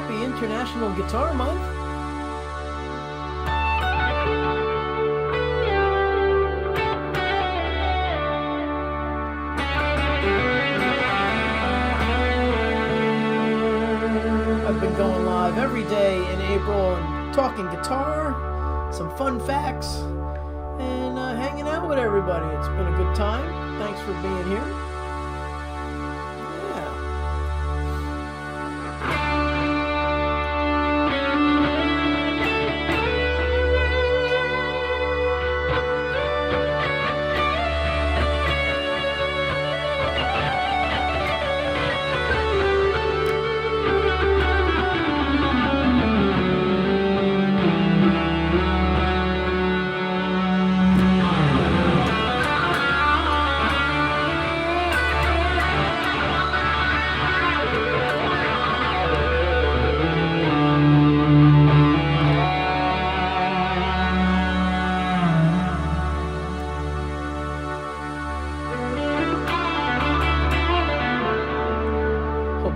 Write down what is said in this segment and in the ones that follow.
happy International Guitar Month. I've been going live every day in April and talking guitar, some fun facts, and hanging out with everybody. It's been a good time. Thanks for being here.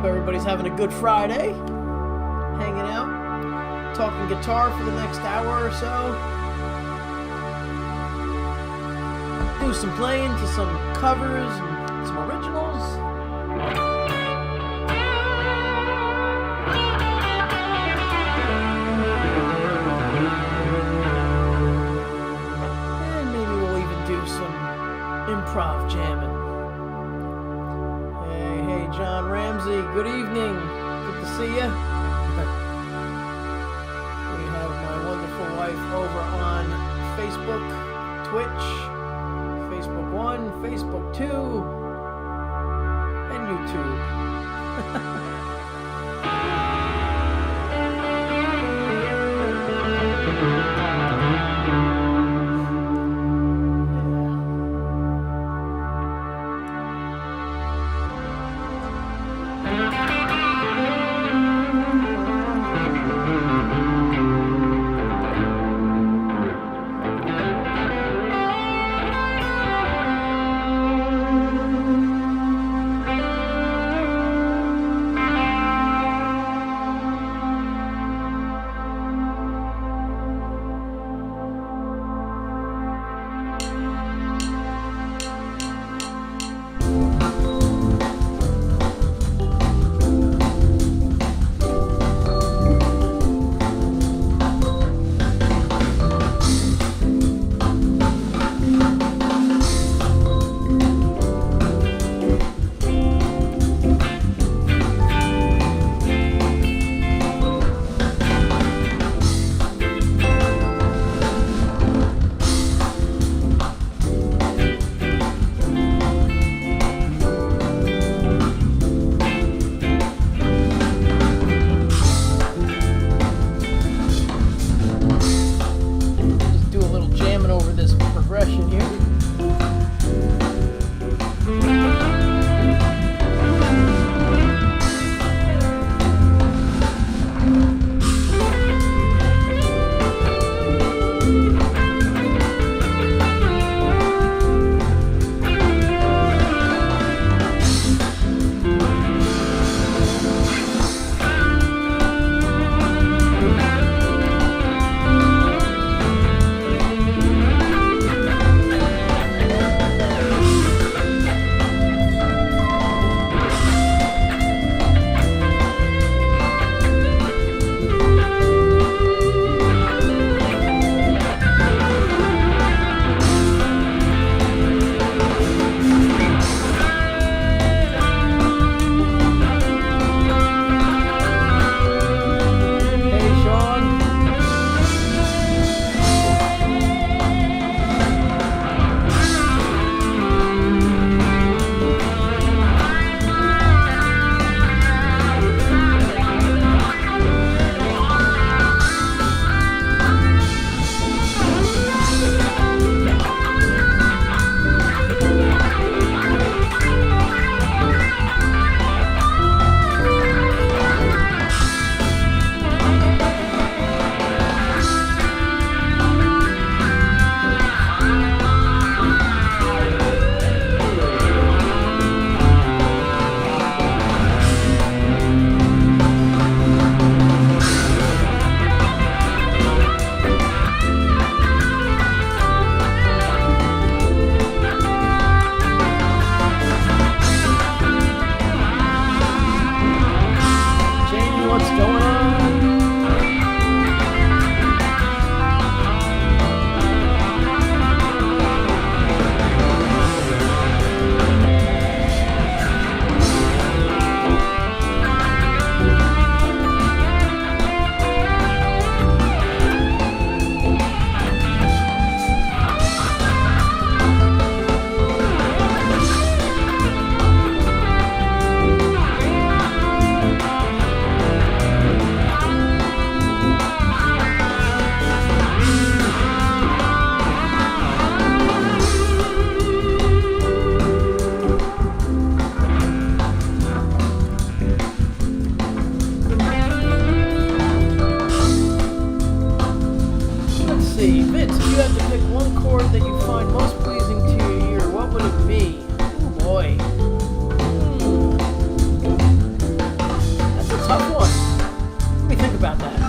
Everybody's having a good Friday, hanging out, talking guitar for the next hour or so. Do some playing to some covers and some originals. And maybe we'll even do some improv jamming. John Ramsey, good evening. Good to see you. We have my wonderful wife over on Facebook, Twitch, Facebook 1, Facebook 2, and YouTube. what's going on. Vince, if you had to pick one chord that you find most pleasing to your ear, what would it be? Oh boy. That's a tough one. Let me think about that.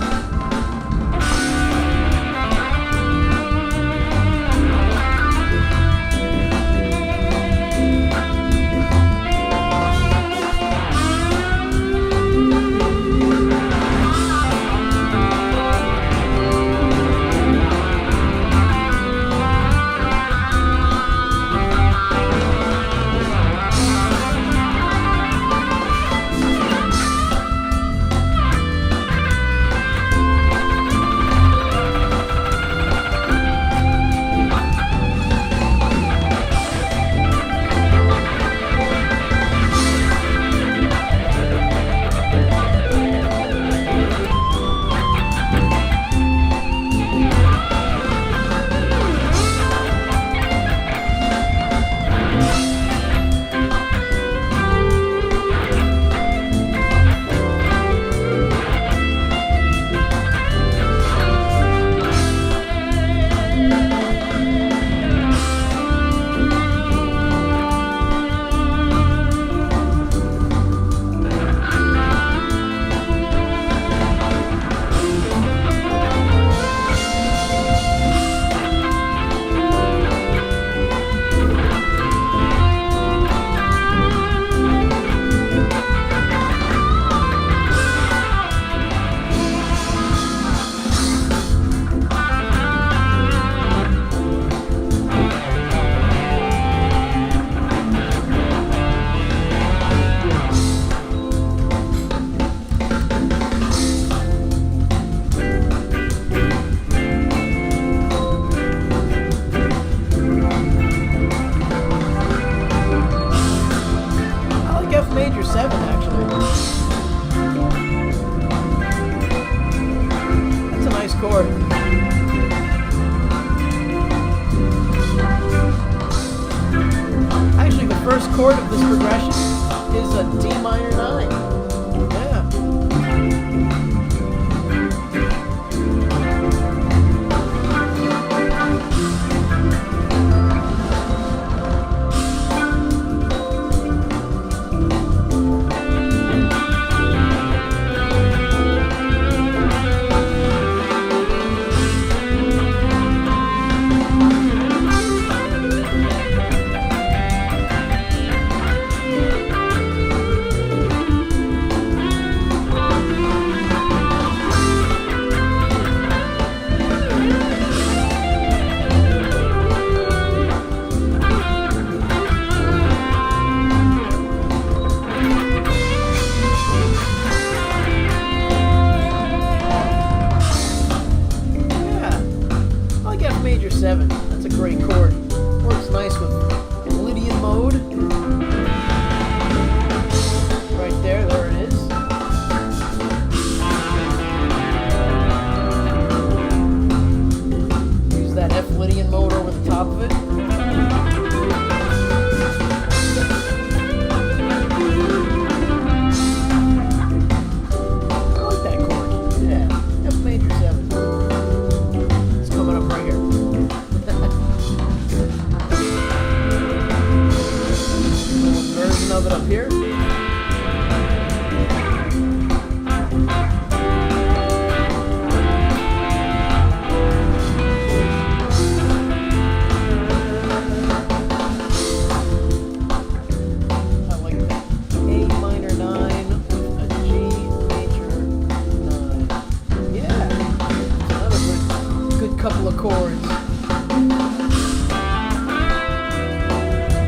love chords.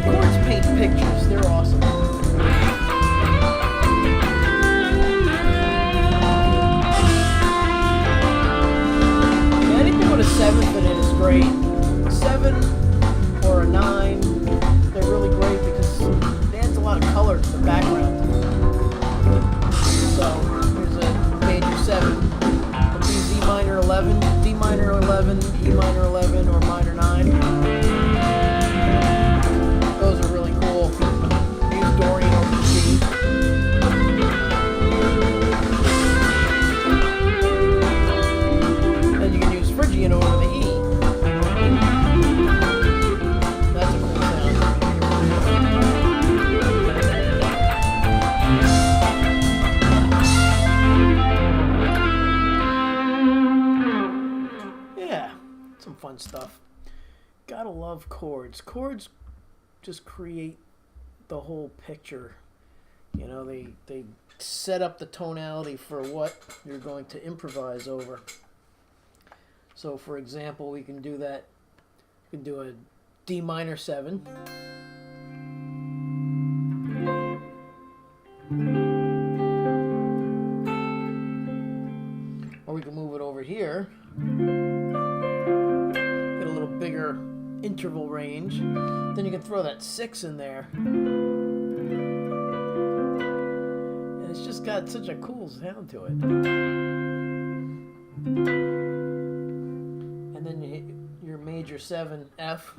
Chords paint pictures. They're awesome. Yeah, anything with a 7th in it is great. A 7 or a 9, they're really great because it adds a lot of color to the background. So here's a major 7. Could be D minor 11, D minor 11, E minor 11, or minor 9. Those are really cool. Use Dorian over G. Then you can use Phrygian over the E. That's a cool sound. Yeah, some fun stuff. Gotta love chords. Chords just create the whole picture. You know, they set up the tonality for what you're going to improvise over. So for example, we can do that. We can do a D minor 7. Or we can move it over here. Get a little bigger interval range. Then you can throw that 6 in there. And it's just got such a cool sound to it. And then you hit your major 7 F.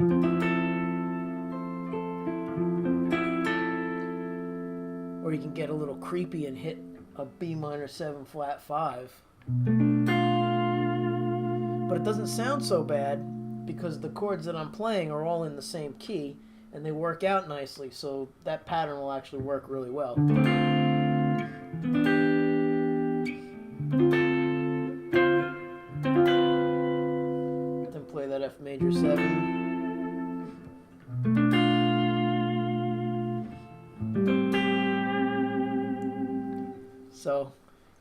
Or you can get a little creepy and hit a B minor 7 flat 5. But it doesn't sound so bad because the chords that I'm playing are all in the same key and they work out nicely, so that pattern will actually work really well. Then play that F major 7. So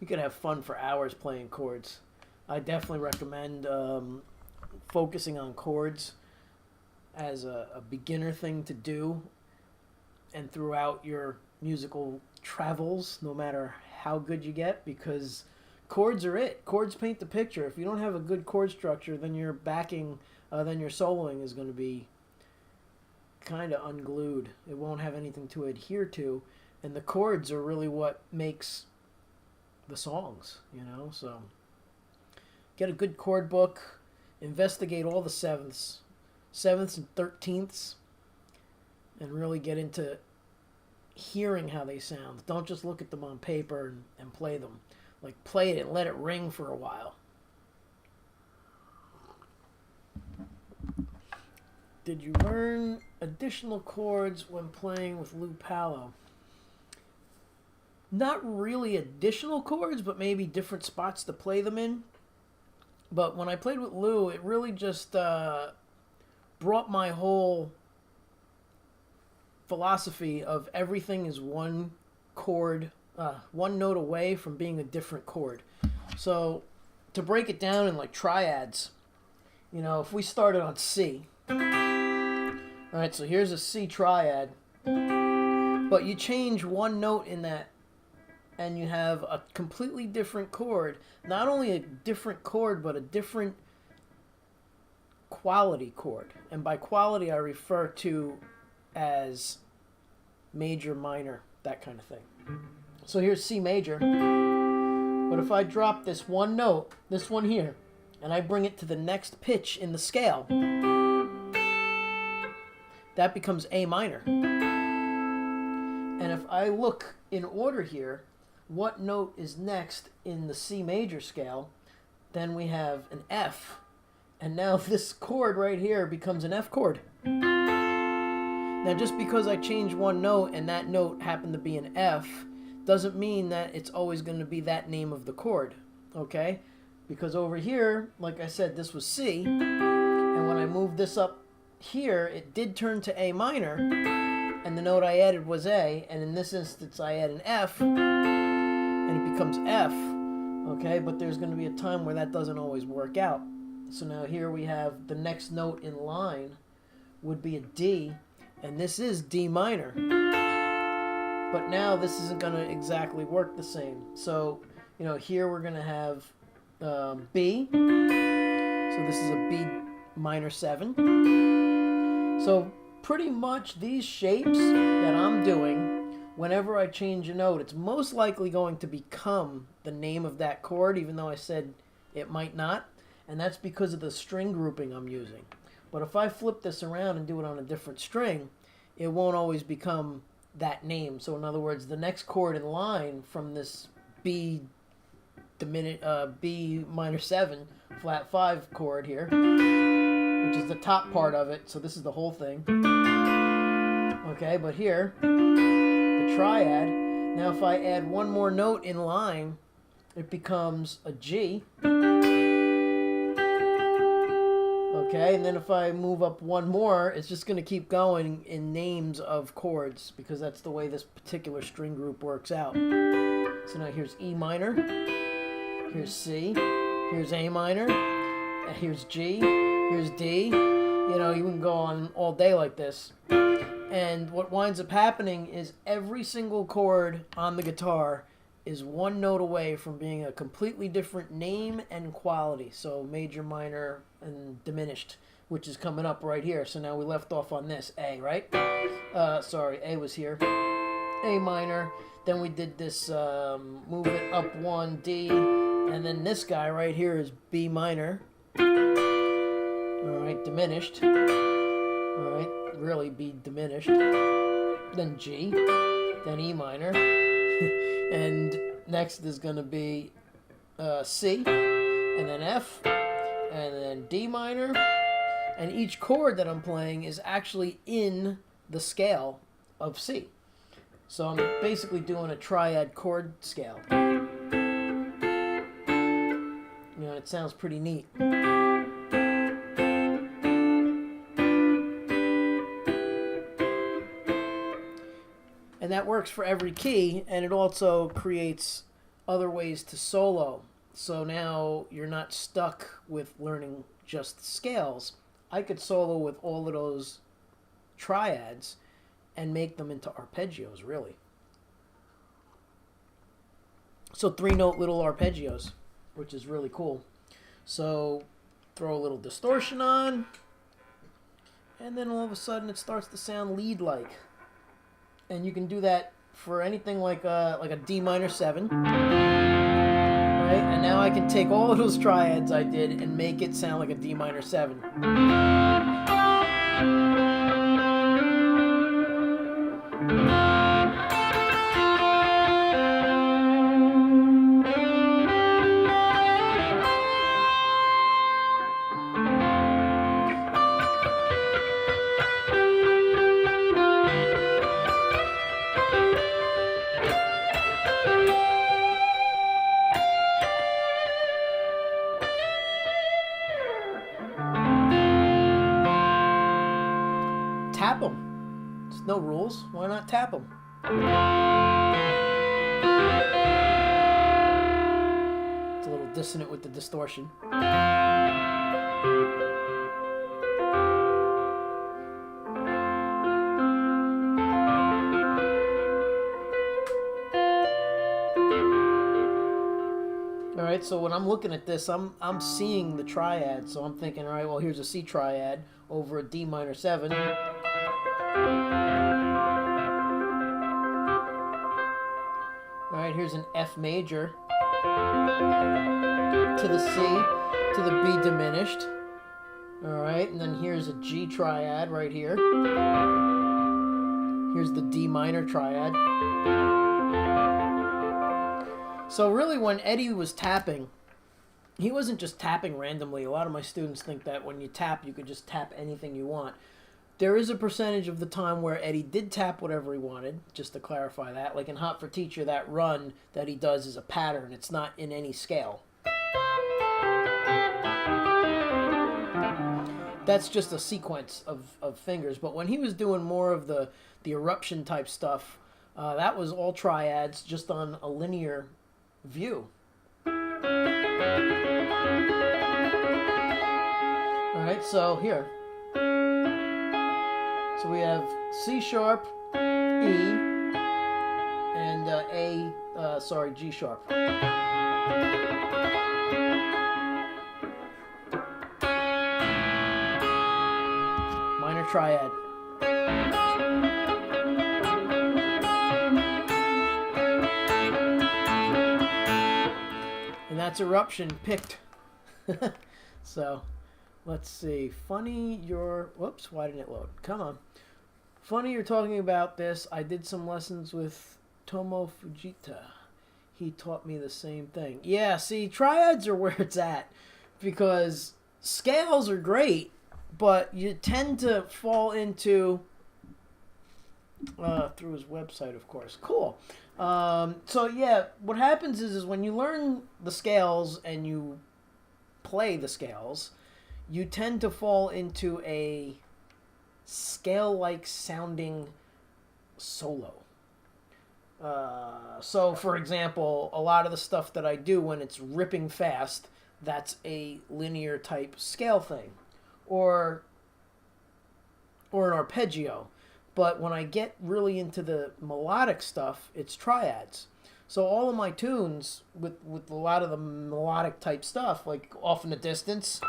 you can have fun for hours playing chords. I definitely recommend focusing on chords as a beginner thing to do, and throughout your musical travels, no matter how good you get, because chords are it. Chords paint the picture. If you don't have a good chord structure, then your backing, then your soloing is going to be kind of unglued. It won't have anything to adhere to, and the chords are really what makes the songs, you know. So get a good chord book, investigate all the 7ths and 13ths, and really get into hearing how they sound. Don't just look at them on paper and play them. Like, play it and let it ring for a while. Did you learn additional chords when playing with Lou Pallo? Not really additional chords, but maybe different spots to play them in. But when I played with Lou, it really just brought my whole philosophy of everything is one chord, one note away from being a different chord. So to break it down in like triads, you know, if we started on C, all right, so here's a C triad, but you change one note in that and you have a completely different chord. Not only a different chord, but a different quality chord. And by quality, I refer to as major, minor, that kind of thing. So here's C major. But if I drop this one note, this one here, and I bring it to the next pitch in the scale, that becomes A minor. And if I look in order here, what note is next in the C major scale, then we have an F. And now this chord right here becomes an F chord. Now just because I change one note and that note happened to be an F, doesn't mean that it's always going to be that name of the chord, okay? Because over here, like I said, this was C, and when I moved this up here, it did turn to A minor, and the note I added was A, and in this instance I add an F, and it becomes F, okay? But there's going to be a time where that doesn't always work out. So now here we have the next note in line would be a D, and this is D minor. But now this isn't going to exactly work the same. So, here we're going to have B. So this is a B minor 7. So pretty much these shapes that I'm doing, whenever I change a note, it's most likely going to become the name of that chord, even though I said it might not. And that's because of the string grouping I'm using. But if I flip this around and do it on a different string, it won't always become that name. So in other words, the next chord in line from this B minor 7 flat 5 chord here, which is the top part of it, so this is the whole thing. Okay, but here, the triad, now if I add one more note in line, it becomes a G. Okay, and then if I move up one more, it's just going to keep going in names of chords, because that's the way this particular string group works out. So now here's E minor, here's C, here's A minor, here's G, here's D. You can go on all day like this. And what winds up happening is every single chord on the guitar is one note away from being a completely different name and quality. So major, minor, and diminished, which is coming up right here. So now we left off on this, A, right? Sorry, A was here. A minor. Then we did this, move it up one, D. And then this guy right here is B minor. All right, diminished. All right, really B diminished. Then G. Then E minor. And next is going to be C, and then F, and then D minor. And each chord that I'm playing is actually in the scale of C. So I'm basically doing a triad chord scale. It sounds pretty neat. And that works for every key, and it also creates other ways to solo. So now you're not stuck with learning just scales. I could solo with all of those triads and make them into arpeggios, really. So 3-note little arpeggios, which is really cool. So throw a little distortion on, and then all of a sudden it starts to sound lead-like. And you can do that for anything like a D minor 7, right? And now I can take all of those triads I did and make it sound like a D minor 7. Tap them. There's no rules. Why not tap them? It's a little dissonant with the distortion. Alright, so when I'm looking at this, I'm seeing the triad. So I'm thinking, alright, well, here's a C triad over a D minor 7. Alright, here's an F major to the C, to the B diminished. Alright, and then here's a G triad right here. Here's the D minor triad. So really, when Eddie was tapping, he wasn't just tapping randomly. A lot of my students think that when you tap, you could just tap anything you want. There is a percentage of the time where Eddie did tap whatever he wanted, just to clarify that. Like in Hot for Teacher, that run that he does is a pattern. It's not in any scale. That's just a sequence of fingers. But when he was doing more of the eruption type stuff, that was all triads just on a linear view. So here. So we have C sharp, E, and G sharp. Minor triad. And that's Eruption picked. So, let's see. Funny you're... Whoops, why didn't it load? Come on. Funny you're talking about this. I did some lessons with Tomo Fujita. He taught me the same thing. Yeah, see, triads are where it's at. Because scales are great, but you tend to fall into... through his website, of course. Cool. So, yeah, what happens is when you learn the scales and you play the scales, you tend to fall into a scale-like sounding solo. So, for example, a lot of the stuff that I do when it's ripping fast, that's a linear type scale thing. Or an arpeggio. But when I get really into the melodic stuff, it's triads. So all of my tunes, with a lot of the melodic type stuff, like Off in the Distance,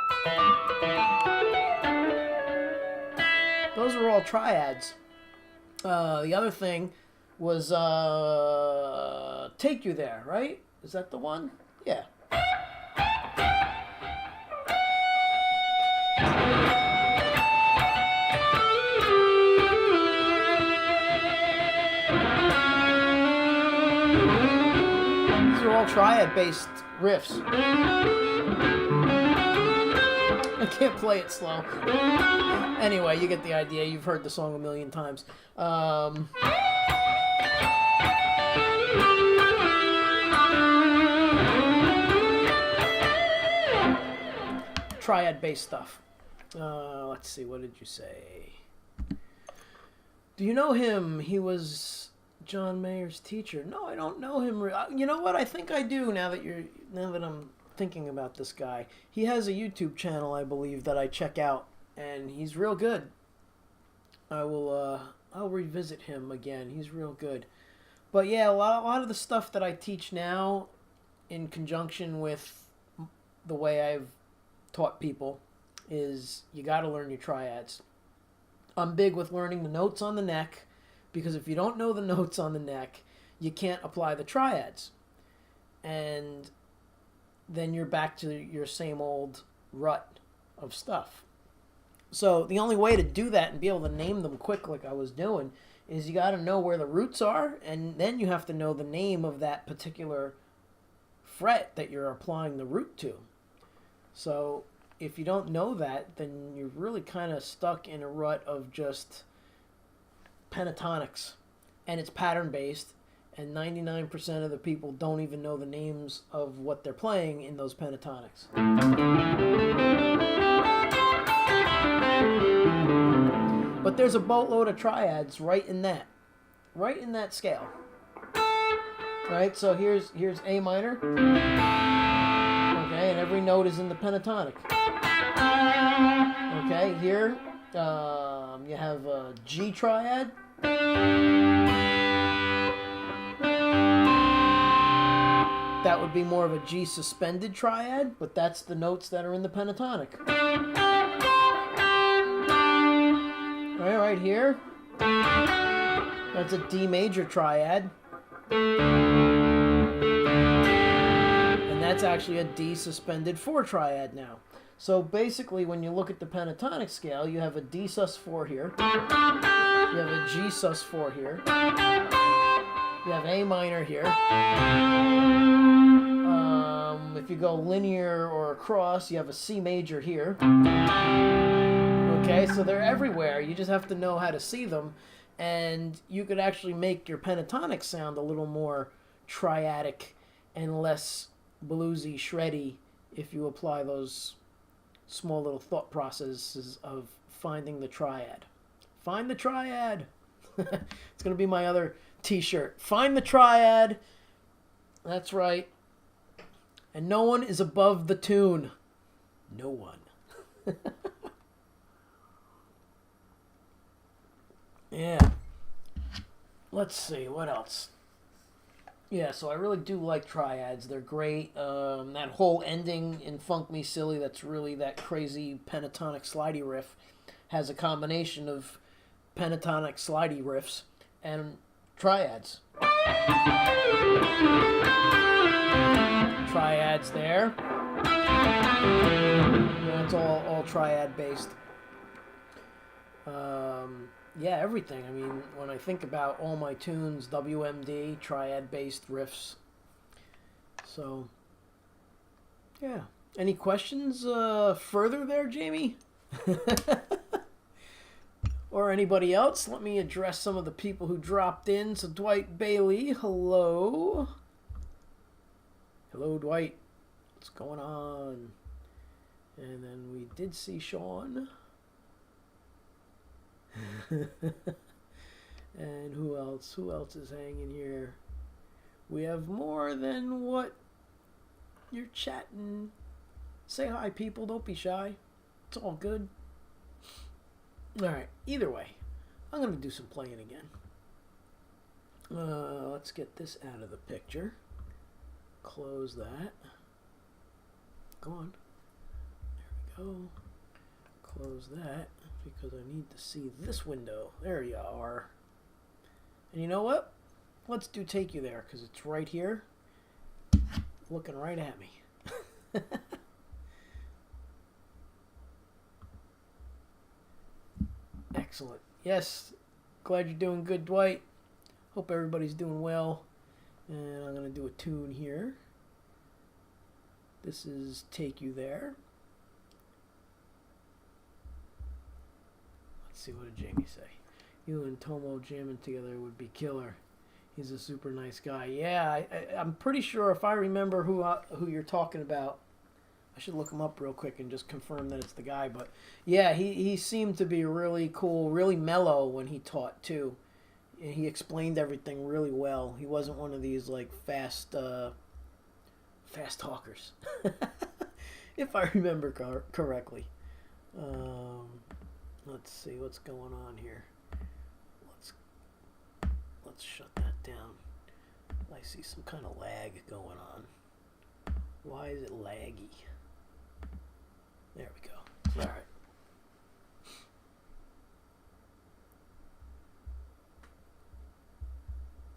those are all triads. The other thing was Take You There, right? Is that the one? Yeah. All triad-based riffs. I can't play it slow. Anyway, you get the idea. You've heard the song a million times. Triad-based stuff. Let's see. What did you say? Do you know him? He was John Mayer's teacher. No, I don't know him. You know what? I think I do now that I'm thinking about this guy. He has a YouTube channel, I believe, that I check out, and he's real good. I'll revisit him again. He's real good. But yeah, a lot of the stuff that I teach now, in conjunction with the way I've taught people, is you got to learn your triads. I'm big with learning the notes on the neck. Because if you don't know the notes on the neck, you can't apply the triads. And then you're back to your same old rut of stuff. So the only way to do that and be able to name them quick like I was doing is you got to know where the roots are, and then you have to know the name of that particular fret that you're applying the root to. So if you don't know that, then you're really kind of stuck in a rut of just pentatonics, and it's pattern based, and 99% of the people don't even know the names of what they're playing in those pentatonics. But there's a boatload of triads right in that scale. Right, so here's A minor. Okay, and every note is in the pentatonic. Okay, here you have a G triad. That would be more of a G suspended triad, but that's the notes that are in the pentatonic. Right here. That's a D major triad. And that's actually a D suspended 4 triad now. So basically, when you look at the pentatonic scale, you have a D sus4 here. You have a G sus4 here. You have A minor here. If you go linear or across, you have a C major here. Okay, so they're everywhere. You just have to know how to see them. And you could actually make your pentatonic sound a little more triadic and less bluesy, shreddy if you apply those small little thought processes of finding the triad. Find the triad. It's going to be my other t-shirt. Find the triad. That's right. And no one is above the tune. No one. Yeah. Let's see, what else? Yeah, so I really do like triads. They're great. That whole ending in Funk Me Silly, that's really that crazy pentatonic slidey riff, has a combination of pentatonic slidey riffs and triads. Triads there. That's all triad based. Yeah, everything. I mean, when I think about all my tunes, WMD, triad-based riffs. So, yeah. Any questions further there, Jamie? Or anybody else? Let me address some of the people who dropped in. So, Dwight Bailey, hello. Hello, Dwight. What's going on? And then we did see Sean. And who else? Who else is hanging here? We have more than what you're chatting. Say hi, people. Don't be shy. It's all good. Alright, either way, I'm going to do some playing again. Let's get this out of the picture. Close that. Go on. There we go. Close that because I need to see this window. There you are. And you know what? Let's do Take You There because it's right here looking right at me. Excellent. Yes, glad you're doing good, Dwight. Hope everybody's doing well. And I'm going to do a tune here. This is Take You There. Let's see, what did Jamie say? You and Tomo jamming together would be killer. He's a super nice guy. Yeah, I'm pretty sure if I remember who you're talking about, I should look him up real quick and just confirm that it's the guy. But yeah, he seemed to be really cool, really mellow when he taught too. And he explained everything really well. He wasn't one of these like fast talkers, if I remember correctly. Let's see what's going on here. Let's shut that down. I see some kind of lag going on. Why is it laggy? There we go. All right.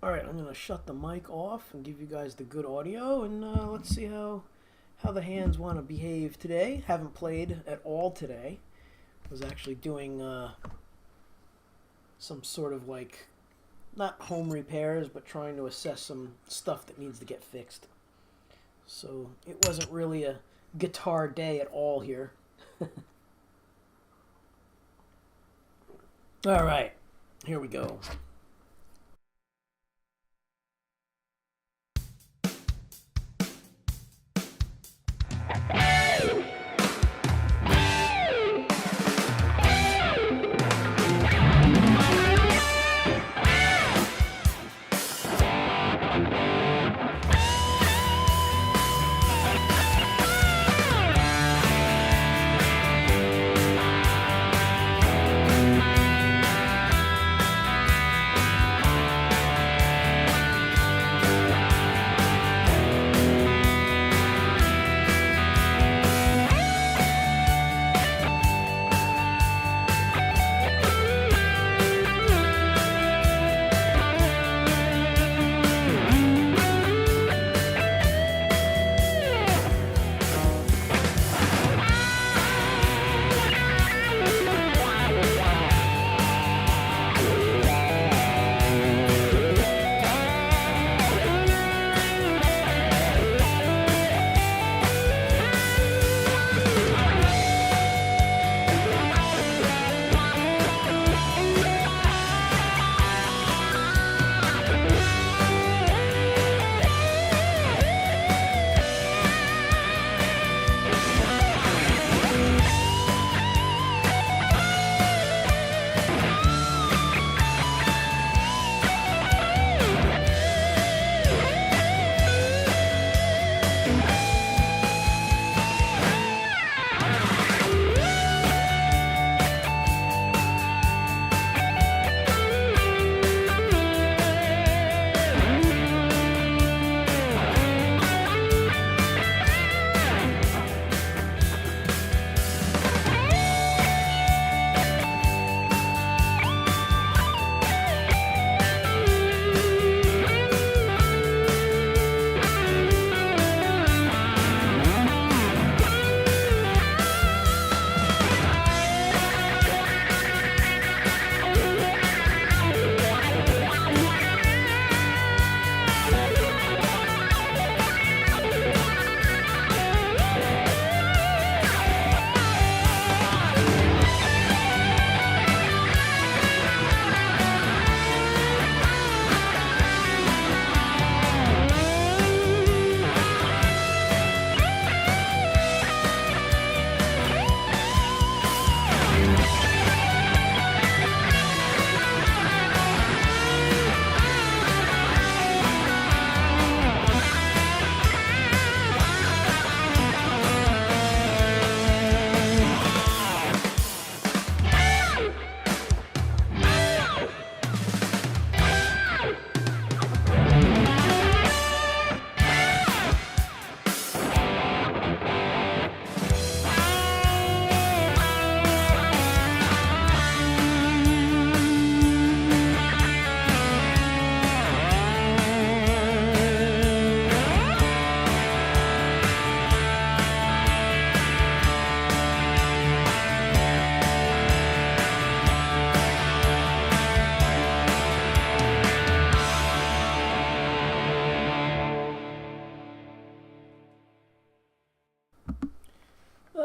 All right, I'm going to shut the mic off and give you guys the good audio, and let's see how the hands want to behave today. Haven't played at all today. Was actually doing some sort of like, not home repairs, but trying to assess some stuff that needs to get fixed. So it wasn't really a guitar day at all here. All right, here we go.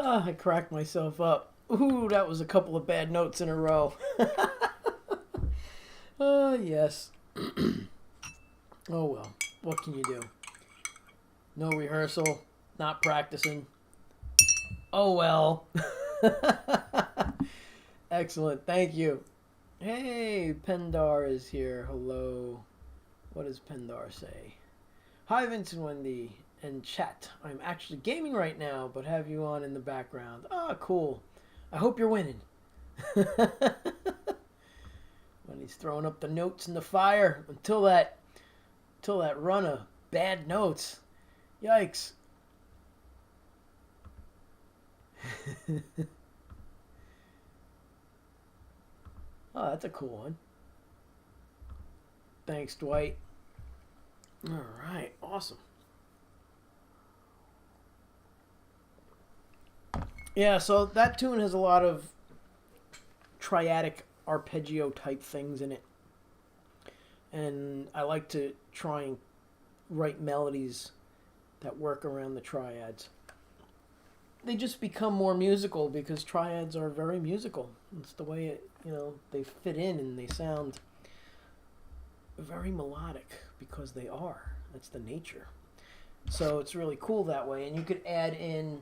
I cracked myself up. Ooh, that was a couple of bad notes in a row. Yes. Oh well, what can you do? No rehearsal, not practicing. Oh well. Excellent, thank you. Hey, Pendar is here. Hello. What does Pendar say? Hi, Vincent, Wendy, and chat. I'm actually gaming right now, but have you on in the background. Ah, cool. I hope you're winning. When he's throwing up the notes in the fire until that run of bad notes. Yikes. Oh, that's a cool one. Thanks, Dwight. All right, awesome. Yeah, so that tune has a lot of triadic arpeggio type things in it. And I like to try and write melodies that work around the triads. They just become more musical because triads are very musical. It's the way they fit in and they sound very melodic because they are. That's the nature. So it's really cool that way. And you could add in,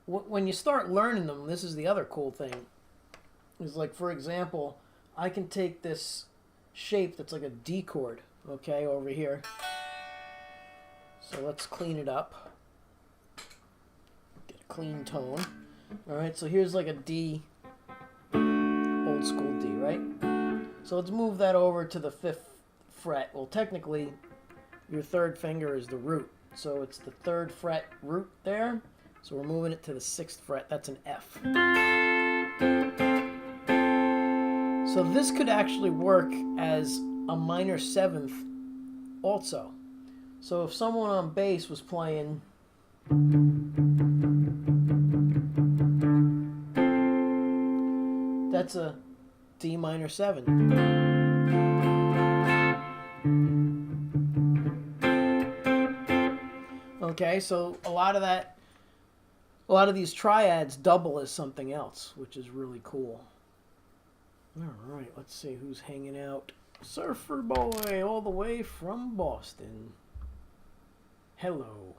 when you start learning them, this is the other cool thing. Is like, for example, I can take this shape that's like a D chord, okay, over here. So let's clean it up. Get a clean tone. Alright, so here's like a D, old school D, right? So let's move that over to the 5th fret. Well, technically, your 3rd finger is the root. So it's the 3rd fret root there. So we're moving it to the 6th fret. That's an F. So this could actually work as a minor 7th also. So if someone on bass was playing that's a D minor 7. Okay, so a lot of these triads double as something else, which is really cool. All right, let's see who's hanging out. Surfer Boy, all the way from Boston. Hello.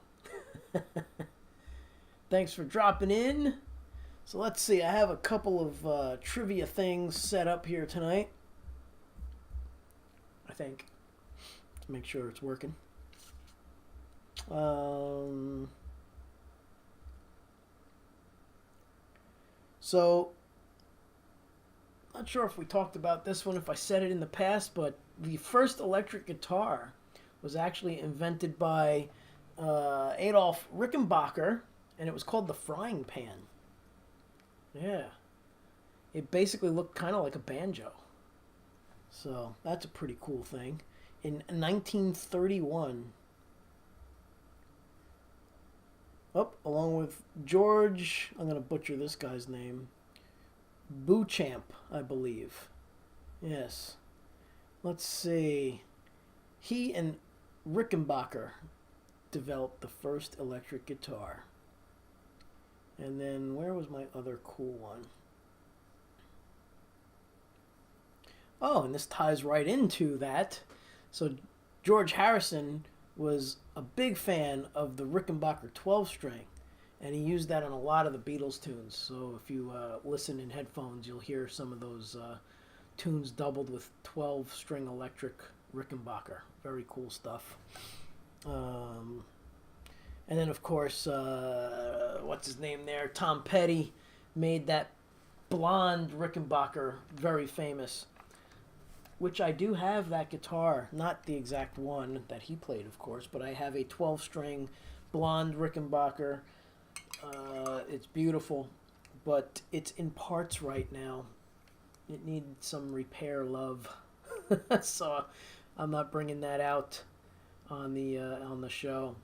Thanks for dropping in. So let's see, I have a couple of trivia things set up here tonight. I think. To make sure it's working. So, not sure if we talked about this one, if I said it in the past, but the first electric guitar was actually invented by Adolf Rickenbacker, and it was called the Frying Pan. Yeah. It basically looked kind of like a banjo. So, that's a pretty cool thing. In 1931, along with George, I'm going to butcher this guy's name, Beauchamp, I believe. Yes. Let's see. He and Rickenbacker developed the first electric guitar. And then where was my other cool one? Oh, and this ties right into that. So George Harrison was a big fan of the Rickenbacker 12-string, and he used that on a lot of the Beatles tunes. So if you listen in headphones, you'll hear some of those tunes doubled with 12-string electric Rickenbacker. Very cool stuff. And then, of course, what's his name there? Tom Petty made that blonde Rickenbacker very famous, which I do have that guitar. Not the exact one that he played, of course, but I have a 12-string blonde Rickenbacker. It's beautiful, but it's in parts right now. It needs some repair love. So I'm not bringing that out on the show.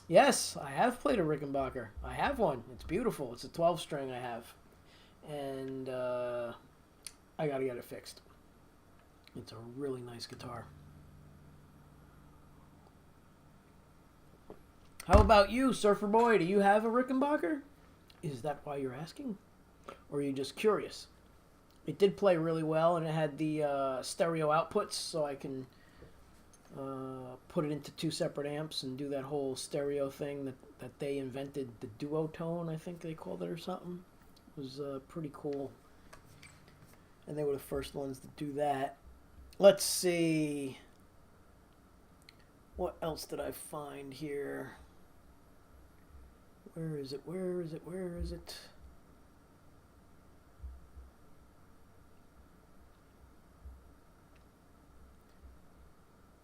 Yes, I have played a Rickenbacker. I have one. It's beautiful. It's a 12-string I have. And I got to get it fixed. It's a really nice guitar. How about you, Surfer Boy? Do you have a Rickenbacker? Is that why you're asking? Or are you just curious? It did play really well, and it had the stereo outputs, so I can put it into two separate amps and do that whole stereo thing that they invented, the duotone, I think they called it, or something. It was pretty cool. And they were the first ones to do that. Let's see. What else did I find here? Where is it? Where is it? Where is it?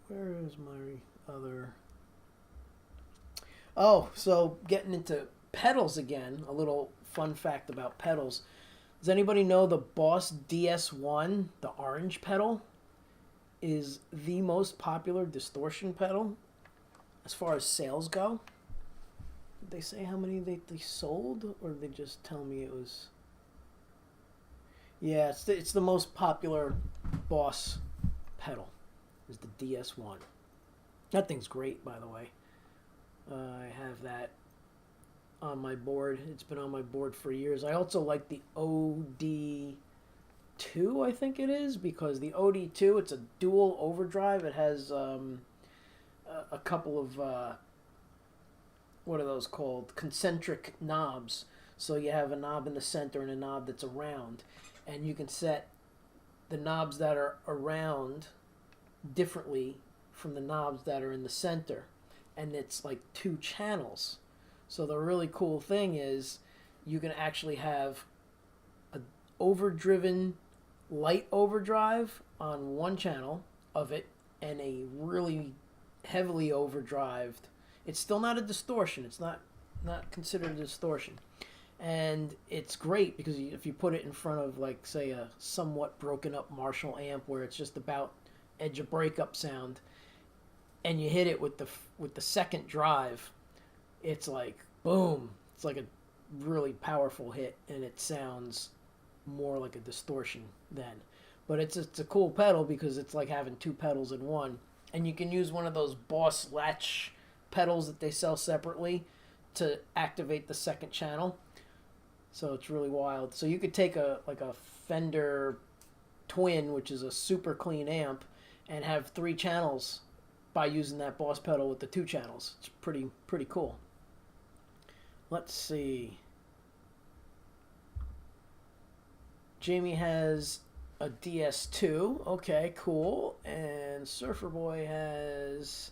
Where is my other... Oh, so getting into pedals again, a little fun fact about pedals. Does anybody know the Boss DS1, the orange pedal, is the most popular distortion pedal as far as sales go? Did they say how many they sold, or did they just tell me it was... Yeah, it's the most popular Boss pedal, is the DS1. That thing's great, by the way. I have that on my board. It's been on my board for years. I also like the OD2, I think it is, because the OD2, it's a dual overdrive. It has a couple of, what are those called? Concentric knobs. So you have a knob in the center and a knob that's around. And you can set the knobs that are around differently from the knobs that are in the center. And it's like two channels. So the really cool thing is you can actually have an overdriven light overdrive on one channel of it and a really heavily overdrived. It's still not a distortion. It's not considered a distortion. And it's great because if you put it in front of, like, say, a somewhat broken up Marshall amp where it's just about edge of breakup sound, and you hit it with the second drive, it's like boom. It's like a really powerful hit, and it sounds more like a distortion then. But it's a cool pedal because it's like having two pedals in one, and you can use one of those Boss latch pedals that they sell separately to activate the second channel. So it's really wild. So you could take a Fender Twin, which is a super clean amp, and have three channels by using that Boss pedal with the two channels. It's pretty cool. Let's see. Jamie has a DS2. Okay, cool. And Surfer Boy has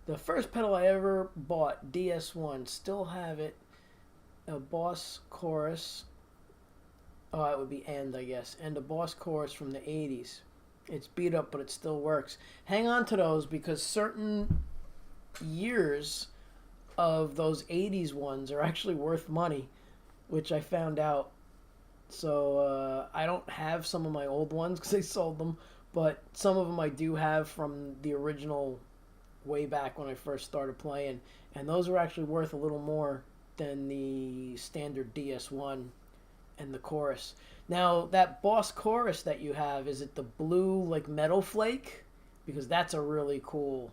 the first pedal I ever bought, DS1. Still have it. A Boss Chorus. Oh, it would be End, I guess. And a Boss Chorus from the 80s. It's beat up, but it still works. Hang on to those because certain years of those 80s ones are actually worth money, which I found out. So I don't have some of my old ones because they sold them, but some of them I do have from the original way back when I first started playing, and those are actually worth a little more than the standard DS1 and the chorus. Now, that Boss Chorus that you have, is it the blue, like, metal flake? Because that's a really cool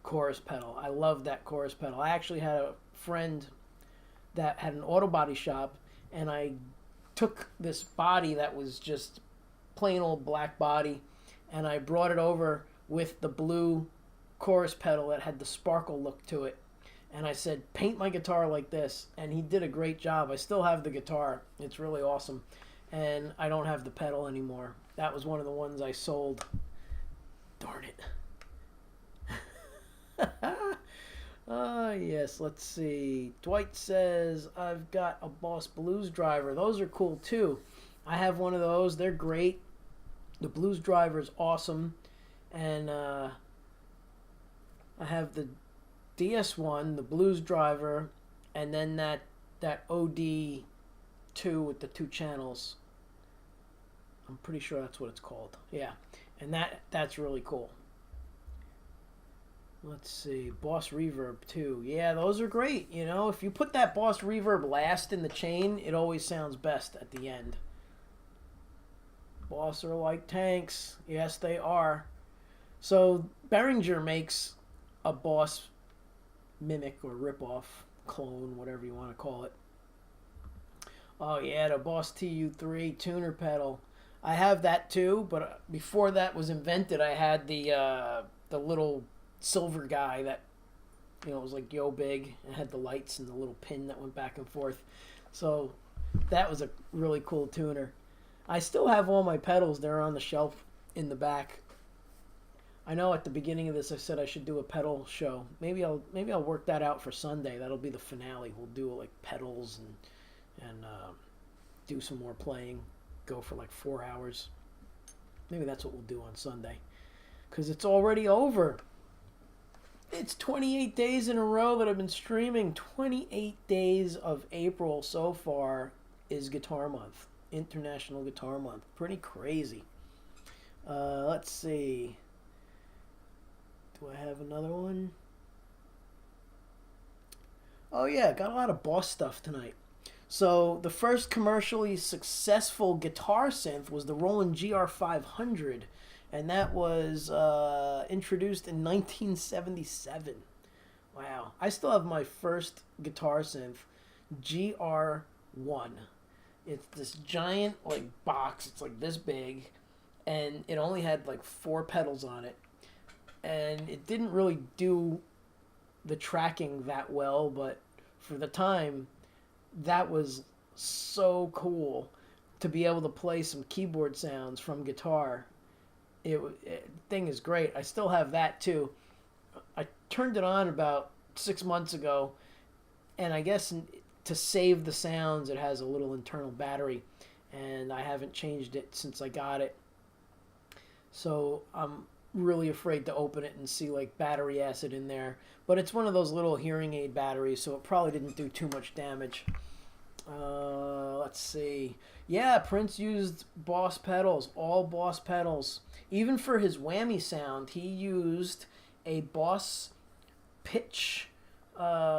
chorus pedal. I love that chorus pedal. I actually had a friend that had an auto body shop, and I took this body that was just plain old black body, and I brought it over with the blue chorus pedal that had the sparkle look to it. And I said, paint my guitar like this. And he did a great job. I still have the guitar. It's really awesome. And I don't have the pedal anymore. That was one of the ones I sold. Darn it. Yes, let's see. Dwight says, I've got a Boss Blues Driver. Those are cool too. I have one of those. They're great. The Blues Driver is awesome. And I have the DS1, the Blues Driver, and then that OD2 with the two channels. I'm pretty sure that's what it's called. Yeah, and that's really cool. Let's see, Boss Reverb too. Yeah, those are great. You know, if you put that Boss Reverb last in the chain, it always sounds best at the end. Boss are like tanks. Yes, they are. So Behringer makes a Boss mimic or rip-off, clone, whatever you want to call it. Oh yeah, the Boss TU3 tuner pedal. I have that too, but before that was invented, I had the little silver guy that it was like yo big and had the lights and the little pin that went back and forth. So that was a really cool tuner. I still have all my pedals. They're on the shelf in the back. I know at the beginning of this I said I should do a pedal show. Maybe I'll work that out for Sunday. That'll be the finale. We'll do like pedals and do some more playing. Go for like 4 hours. Maybe that's what we'll do on Sunday. Because it's already over. It's 28 days in a row that I've been streaming. 28 days of April so far is Guitar Month. International Guitar Month. Pretty crazy. Let's see. Do I have another one? Oh yeah, got a lot of Boss stuff tonight. So the first commercially successful guitar synth was the Roland GR500, and that was introduced in 1977. Wow. I still have my first guitar synth, GR1. It's this giant like box. It's like this big, and it only had like 4 pedals on it, and it didn't really do the tracking that well, but for the time, that was so cool to be able to play some keyboard sounds from guitar. Thing is great. I still have that too. I turned it on about 6 months ago, and I guess to save the sounds, it has a little internal battery, and I haven't changed it since I got it. So I'm really afraid to open it and see like battery acid in there. But it's one of those little hearing aid batteries, so it probably didn't do too much damage. Let's see. Yeah, Prince used Boss pedals, all Boss pedals. Even for his whammy sound, he used a Boss pitch.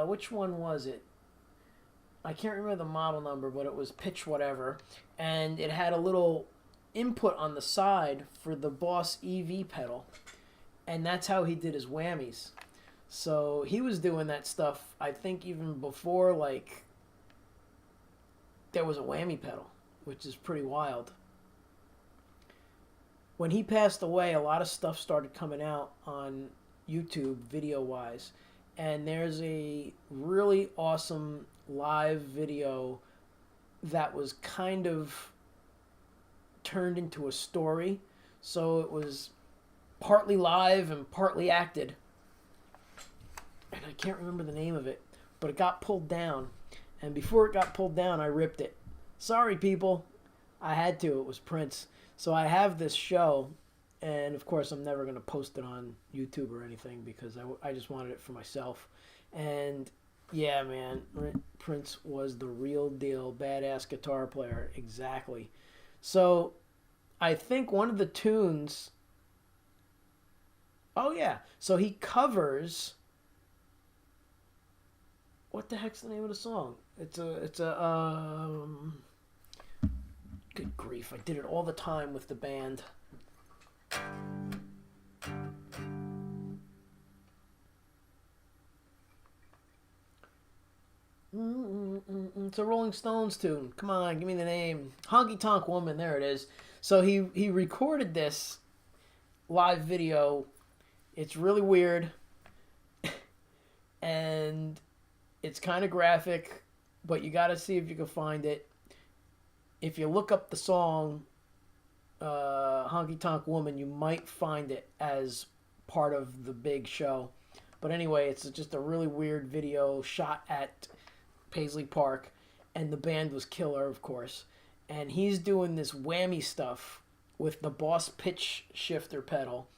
Which one was it? I can't remember the model number, but it was pitch whatever. And it had a little input on the side for the Boss EV pedal. And that's how he did his whammies. So he was doing that stuff, I think, even before, like, there was a whammy pedal, which is pretty wild. When he passed away, a lot of stuff started coming out on YouTube, video-wise. And there's a really awesome live video that was kind of turned into a story. So it was partly live and partly acted. And I can't remember the name of it, but it got pulled down. And before it got pulled down, I ripped it. Sorry, people. I had to. It was Prince. So I have this show, and of course I'm never going to post it on YouTube or anything because I just wanted it for myself. And yeah, man, Prince was the real deal, badass guitar player. Exactly. So I think one of the tunes... Oh, yeah. So he covers... What the heck's the name of the song? Good grief, I did it all the time with the band. It's a Rolling Stones tune. Come on, give me the name. Honky Tonk Woman, there it is. So he recorded this live video. It's really weird. And it's kind of graphic, but you got to see if you can find it. If you look up the song, Honky Tonk Woman, you might find it as part of the big show. But anyway, it's just a really weird video shot at Paisley Park, and the band was killer, of course. And he's doing this whammy stuff with the Boss pitch shifter pedal.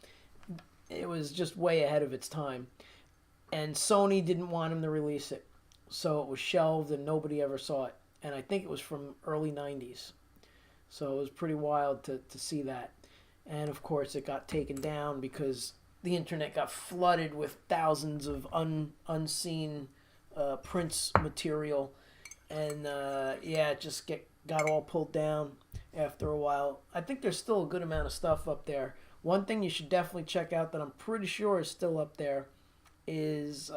It was just way ahead of its time. And Sony didn't want him to release it. So it was shelved and nobody ever saw it. And I think it was from early 90s. So it was pretty wild to see that. And of course it got taken down because the internet got flooded with thousands of unseen Prince material. And yeah, it just got all pulled down after a while. I think there's still a good amount of stuff up there. One thing you should definitely check out that I'm pretty sure is still up there is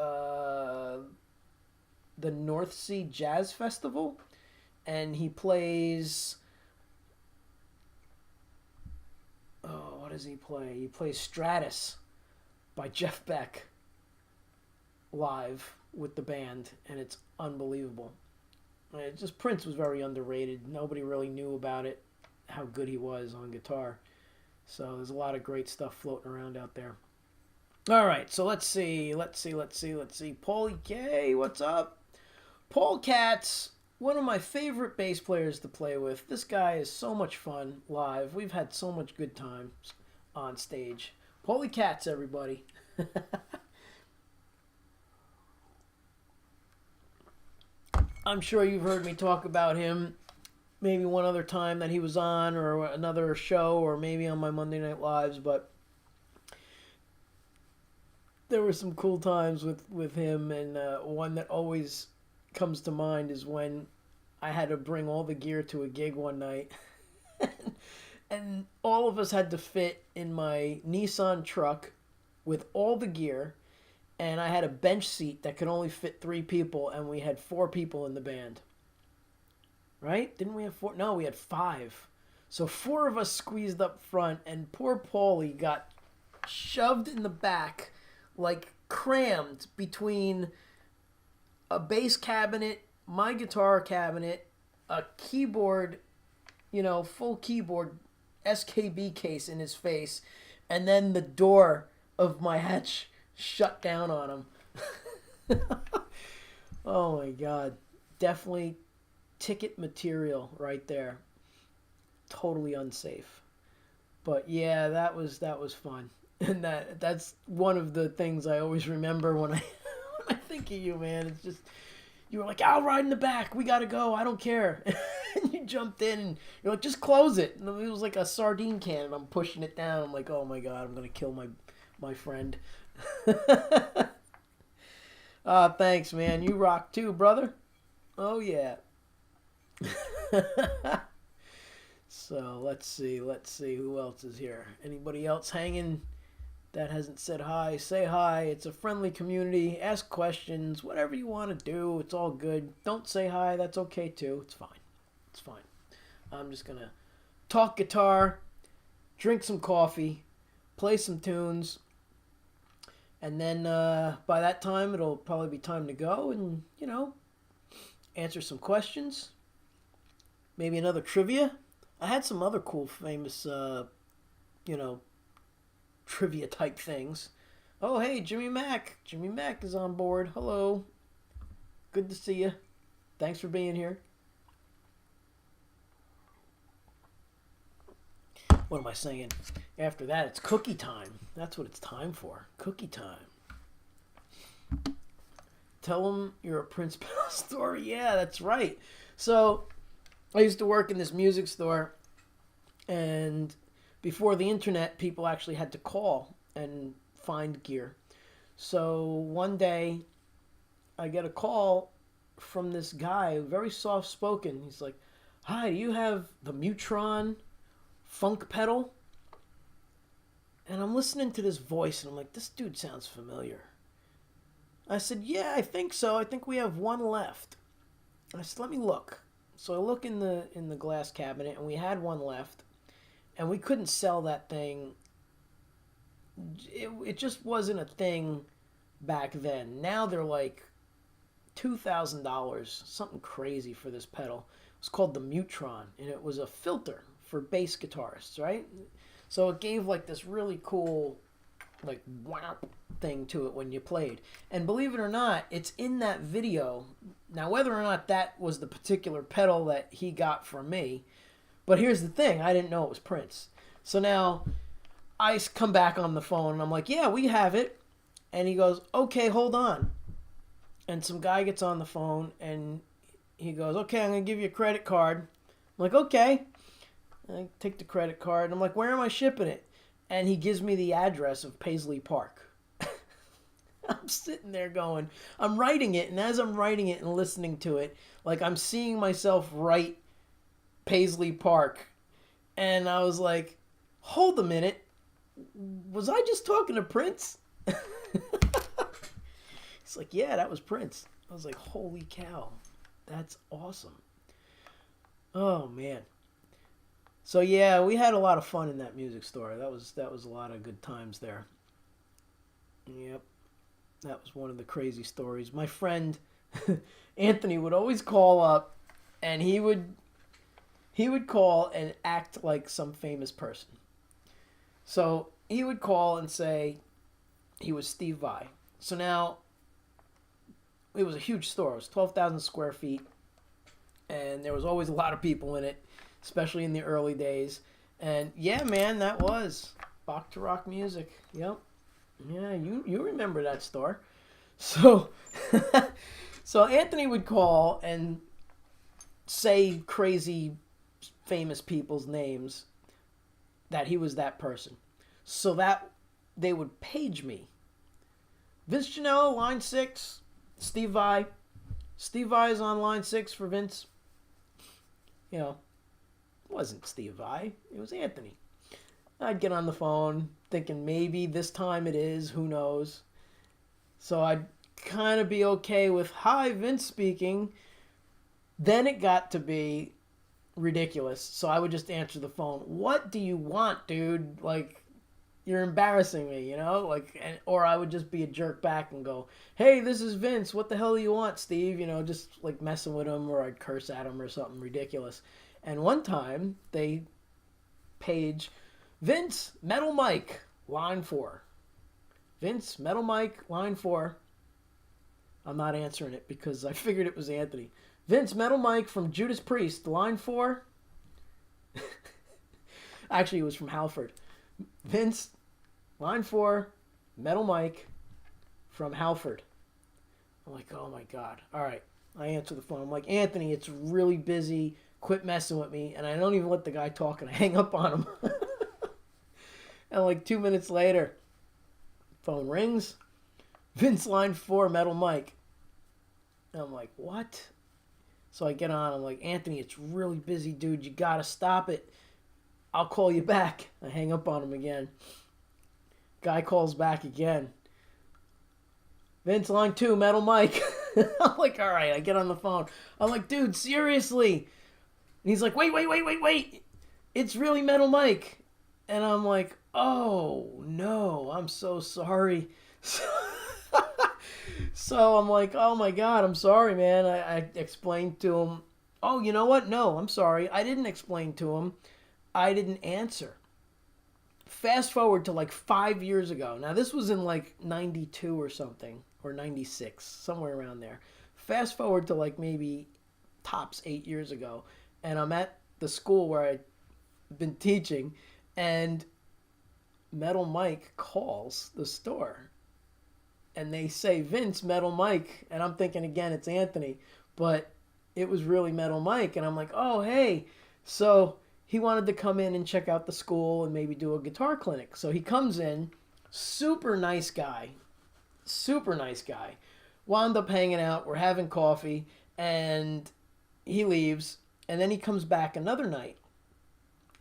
the North Sea Jazz Festival and he plays. Oh, what does he play? He plays Stratus by Jeff Beck live with the band, and it's unbelievable. It just Prince was very underrated. Nobody really knew about it, how good he was on guitar. So there's a lot of great stuff floating around out there. All right, so let's see. Paulie K, what's up? Paul Katz, one of my favorite bass players to play with. This guy is so much fun live. We've had so much good times on stage. Paulie Katz, everybody. I'm sure you've heard me talk about him maybe one other time that he was on, or another show, or maybe on my Monday Night Lives, but there were some cool times with him, and one that always comes to mind is when I had to bring all the gear to a gig one night, and all of us had to fit in my Nissan truck with all the gear, and I had a bench seat that could only fit 3 people, and we had 4 people in the band. Right? Didn't we have 4? No, we had 5. So 4 of us squeezed up front, and poor Paulie got shoved in the back, like crammed between a bass cabinet, my guitar cabinet, a keyboard, full keyboard SKB case in his face, and then the door of my hatch shut down on him. Oh my God. Definitely ticket material right there. Totally unsafe. But yeah, that was fun. And that's one of the things I always remember when I when I think of you, man. It's just, you were like, I'll ride in the back. We got to go. I don't care. And you jumped in and you're like, just close it. And it was like a sardine can and I'm pushing it down. I'm like, oh my God, I'm going to kill my friend. Thanks, man. You rock too, brother. Oh, yeah. So let's see who else is here. Anybody else hanging that hasn't said hi? Say hi. It's a friendly community. Ask questions, whatever you want to do. It's all good. Don't say hi. That's okay too. It's fine. I'm just gonna talk guitar, drink some coffee, play some tunes, and then by that time it'll probably be time to go and answer some questions. Maybe another trivia. I had some other cool, famous, trivia type things. Oh, hey, Jimmy Mack. Jimmy Mack is on board. Hello. Good to see you. Thanks for being here. What am I saying? After that, it's cookie time. That's what it's time for. Cookie time. Tell them you're a Prince Pedal store. Yeah, that's right. So I used to work in this music store, and before the internet, people actually had to call and find gear. So one day, I get a call from this guy, very soft-spoken. He's like, hi, do you have the Mutron funk pedal? And I'm listening to this voice, and I'm like, this dude sounds familiar. I said, yeah, I think so. I think we have one left. I said, let me look. So I look in the glass cabinet, and we had one left, and we couldn't sell that thing. It just wasn't a thing back then. Now they're like $2,000, something crazy for this pedal. It was called the Mutron, and it was a filter for bass guitarists, right? So it gave like this really cool, like, wow thing to it when you played. And believe it or not, it's in that video. Now, whether or not that was the particular pedal that he got from me, but here's the thing, I didn't know it was Prince. So now I come back on the phone and I'm like, yeah, we have it. And he goes, okay, hold on. And some guy gets on the phone and he goes, okay, I'm going to give you a credit card. I'm like, okay. And I take the credit card and I'm like, where am I shipping it? And he gives me the address of Paisley Park. I'm sitting there going, I'm writing it, and as I'm writing it and listening to it, like I'm seeing myself write Paisley Park. And I was like, hold a minute. Was I just talking to Prince? He's like, yeah, that was Prince. I was like, holy cow. That's awesome. Oh man. So yeah, we had a lot of fun in that music store. That was a lot of good times there. Yep, that was one of the crazy stories. My friend Anthony would always call up, and he would call and act like some famous person. So he would call and say he was Steve Vai. So now it was a huge store. It was 12,000 square feet, and there was always a lot of people in it, especially in the early days. And yeah, man, that was Bach to Rock Music. Yep. Yeah, you remember that store. So so Anthony would call and say crazy famous people's names that he was that person. So that they would page me. Vince Janela, line 6. Steve Vai. Steve Vai is on line 6 for Vince. You know, it wasn't Steve Vai. It was Anthony. I'd get on the phone thinking maybe this time it is. Who knows? So I'd kind of be okay with, hi, Vince speaking. Then it got to be ridiculous. So I would just answer the phone. What do you want, dude? Like, you're embarrassing me, you know? Like, or I would just be a jerk back and go, hey, this is Vince. What the hell do you want, Steve? You know, just like messing with him, or I'd curse at him or something ridiculous. And one time they page Vince Metal Mike, line 4. Vince Metal Mike, line 4. I'm not answering it because I figured it was Anthony. Vince Metal Mike from Judas Priest, line 4. Actually, it was from Halford. Vince, line 4, Metal Mike from Halford. I'm like, oh my God. All right. I answer the phone. I'm like, Anthony, it's really busy. Quit messing with me. And I don't even let the guy talk, and I hang up on him. And like 2 minutes later, phone rings. Vince, line 4, Metal Mike. And I'm like, what? So I get on. I'm like, Anthony, it's really busy, dude. You got to stop it. I'll call you back. I hang up on him again. Guy calls back again. Vince, line 2, Metal Mike. I'm like, all right. I get on the phone. I'm like, dude, seriously. And he's like, wait. It's really Metal Mike. And I'm like, oh, no. I'm so sorry. So I'm like, oh, my God. I'm sorry, man. I explained to him. Oh, you know what? No, I'm sorry. I didn't explain to him. I didn't answer. Fast forward to like 5 years ago. Now, this was in like 92 or something, or 96, somewhere around there. Fast forward to like maybe tops 8 years ago. And I'm at the school where I've been teaching, and Metal Mike calls the store. And they say, Vince, Metal Mike. And I'm thinking, again, it's Anthony. But it was really Metal Mike. And I'm like, oh, hey. So he wanted to come in and check out the school and maybe do a guitar clinic. So he comes in, super nice guy. Wound up hanging out. We're having coffee. And he leaves. And then he comes back another night.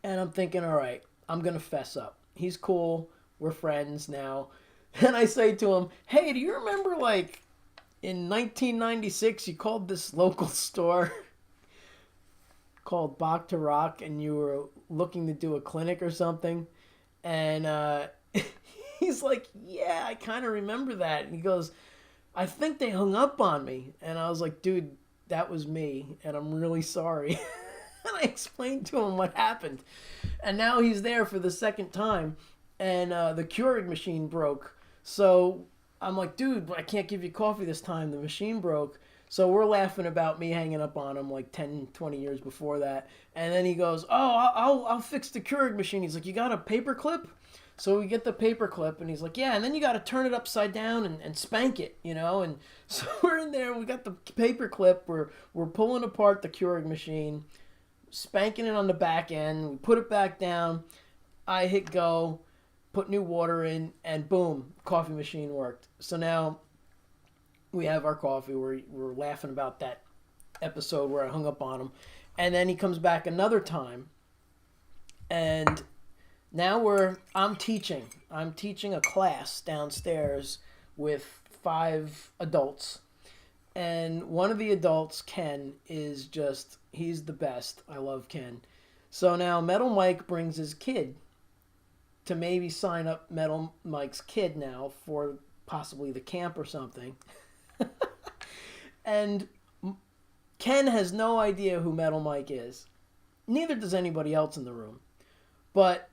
And I'm thinking, all right, I'm going to fess up. He's cool. We're friends now. And I say to him, hey, do you remember like in 1996 you called this local store called Bach to Rock and you were looking to do a clinic or something? And he's like, yeah, I kind of remember that. And he goes, I think they hung up on me. And I was like, dude, that was me. And I'm really sorry. And I explained to him what happened. And now he's there for the second time. And the Keurig machine broke. So I'm like, dude, I can't give you coffee this time. The machine broke. So we're laughing about me hanging up on him like 10, 20 years before that. And then he goes, oh, I'll fix the Keurig machine. He's like, you got a paper clip? So we get the paper clip, and he's like, yeah, and then you got to turn it upside down and spank it, you know? And so we're in there. We got the paper clip. We're pulling apart the Keurig machine, spanking it on the back end. We put it back down. I hit go. Put new water in, and boom, coffee machine worked. So now we have our coffee. We're laughing about that episode where I hung up on him. And then he comes back another time. And now I'm teaching. I'm teaching a class downstairs with 5 adults. And one of the adults, Ken, is just, he's the best. I love Ken. So now Metal Mike brings his kid to maybe sign up Metal Mike's kid now for possibly the camp or something. And Ken has no idea who Metal Mike is. Neither does anybody else in the room. But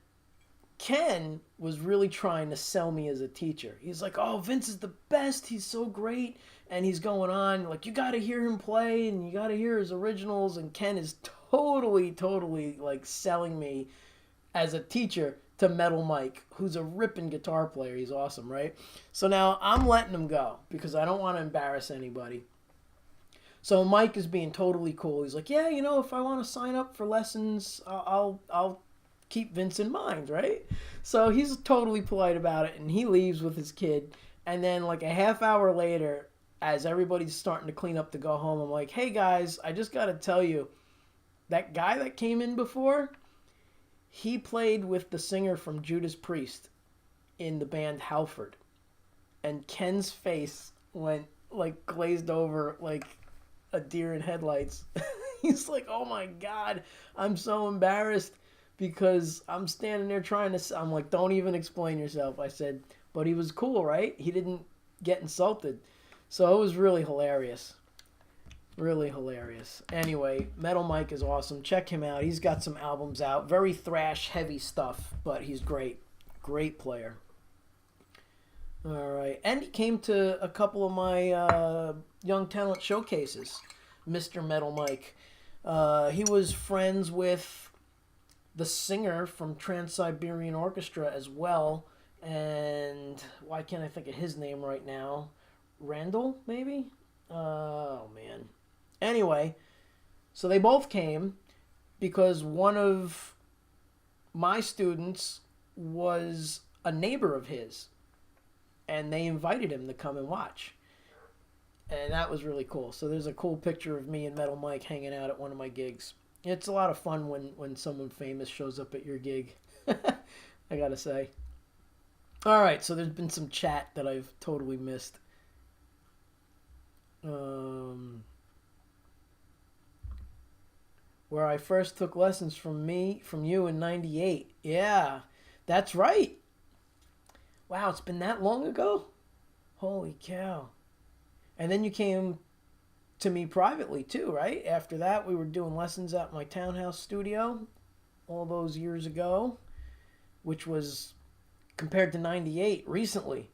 Ken was really trying to sell me as a teacher. He's like, oh, Vince is the best. He's so great. And he's going on, like, you got to hear him play and you got to hear his originals. And Ken is totally, like, selling me as a teacher to Metal Mike, who's a ripping guitar player. He's awesome, right? So now I'm letting him go because I don't want to embarrass anybody. So Mike is being totally cool. He's like, yeah, you know, if I want to sign up for lessons, I'll keep Vince in mind, right? So he's totally polite about it, and he leaves with his kid. And then like a half hour later, as everybody's starting to clean up to go home, I'm like, hey guys, I just got to tell you, that guy that came in before, he played with the singer from Judas Priest in the band Halford. And Ken's face went like glazed over like a deer in headlights. He's like, oh my God, I'm so embarrassed because I'm standing there trying to, I'm like, don't even explain yourself. I said, but he was cool, right? He didn't get insulted. So it was really hilarious. Really hilarious. Anyway, Metal Mike is awesome. Check him out. He's got some albums out. Very thrash heavy stuff, but he's great. Great player. All right. And he came to a couple of my Young Talent showcases, Mr. Metal Mike. He was friends with the singer from Trans-Siberian Orchestra as well. And why can't I think of his name right now? Randall, maybe? Oh, man. Anyway, so they both came because one of my students was a neighbor of his. And they invited him to come and watch. And that was really cool. So there's a cool picture of me and Metal Mike hanging out at one of my gigs. It's a lot of fun when someone famous shows up at your gig. I gotta say. All right, so there's been some chat that I've totally missed. Where I first took lessons from you in 98. Yeah, that's right. Wow, it's been that long ago? Holy cow. And then you came to me privately too, right? After that, we were doing lessons at my townhouse studio all those years ago, which was, compared to 98, recently.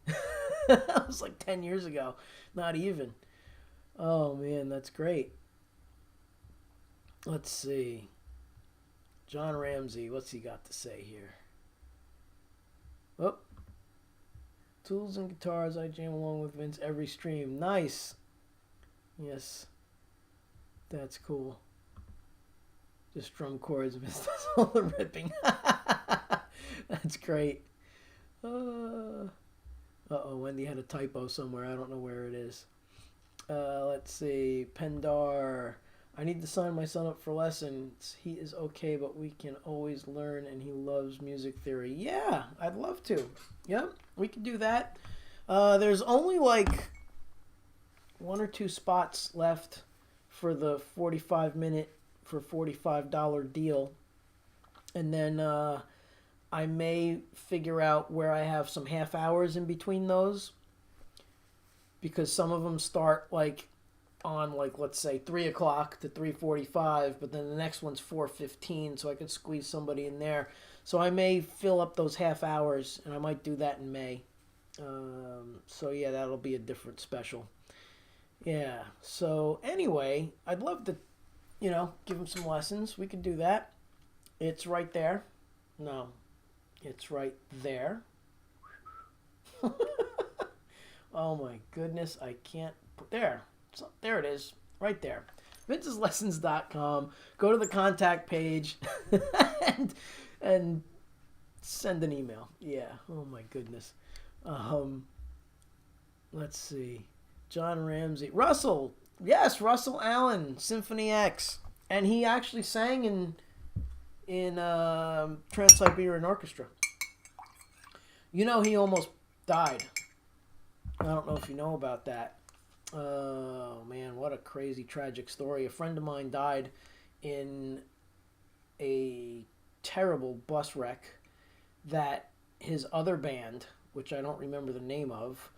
That was like 10 years ago. Not even. Oh, man, that's great. Let's see. John Ramsey, what's he got to say here? Oh. Tools and guitars, I jam along with Vince every stream. Nice. Yes. That's cool. Just drum chords, Vince does all the ripping. That's great. Uh-oh, Wendy had a typo somewhere. I don't know where it is. Let's see. Pendar. I need to sign my son up for lessons. He is okay, but we can always learn, and he loves music theory. Yeah, I'd love to. Yep, we can do that. There's only like 1 or 2 spots left for the 45-minute for $45 deal. And then I may figure out where I have some half hours in between those, because some of them start like on, like, let's say 3 o'clock to 3:45, but then the next one's 4:15, so I could squeeze somebody in there. So I may fill up those half hours, and I might do that in May. So yeah, that'll be a different special. Yeah, so anyway, I'd love to, give him some lessons. We could do that. It's right there. No, it's right there. Oh my goodness, I can't put there. So there it is, right there. Vince'sLessons.com. Go to the contact page and send an email. Yeah. Oh my goodness. Let's see. John Ramsey. Russell. Yes, Russell Allen, Symphony X. And he actually sang in Trans-Siberian Orchestra. He almost died. I don't know if you know about that. Oh, man, what a crazy, tragic story. A friend of mine died in a terrible bus wreck that his other band, which I don't remember the name of,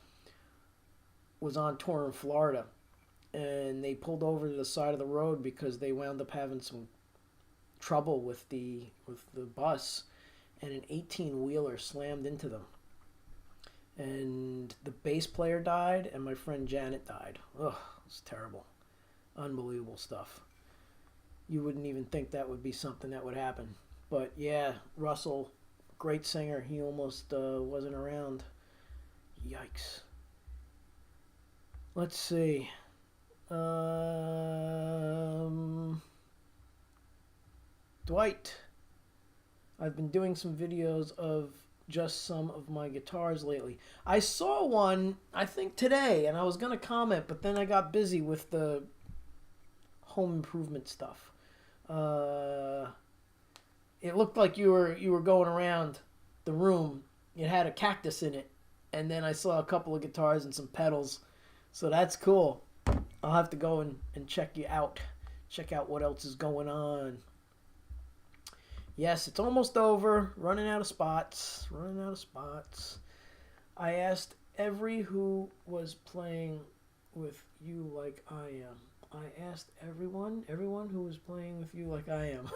was on tour in Florida. And they pulled over to the side of the road because they wound up having some trouble with the bus, and an 18-wheeler slammed into them. And the bass player died, and my friend Janet died. Ugh, it's terrible. Unbelievable stuff. You wouldn't even think that would be something that would happen. But yeah, Russell, great singer, he almost wasn't around. Yikes. Let's see. Dwight, I've been doing some videos of just some of my guitars lately. I saw one, I think today, and I was going to comment, but then I got busy with the home improvement stuff. It looked like you were going around the room. It had a cactus in it, and then I saw a couple of guitars and some pedals. So that's cool. I'll have to go and check you out. Check out what else is going on. Yes, it's almost over. Running out of spots. Running out of spots. I asked every who was playing with you like I am. I asked everyone who was playing with you like I am.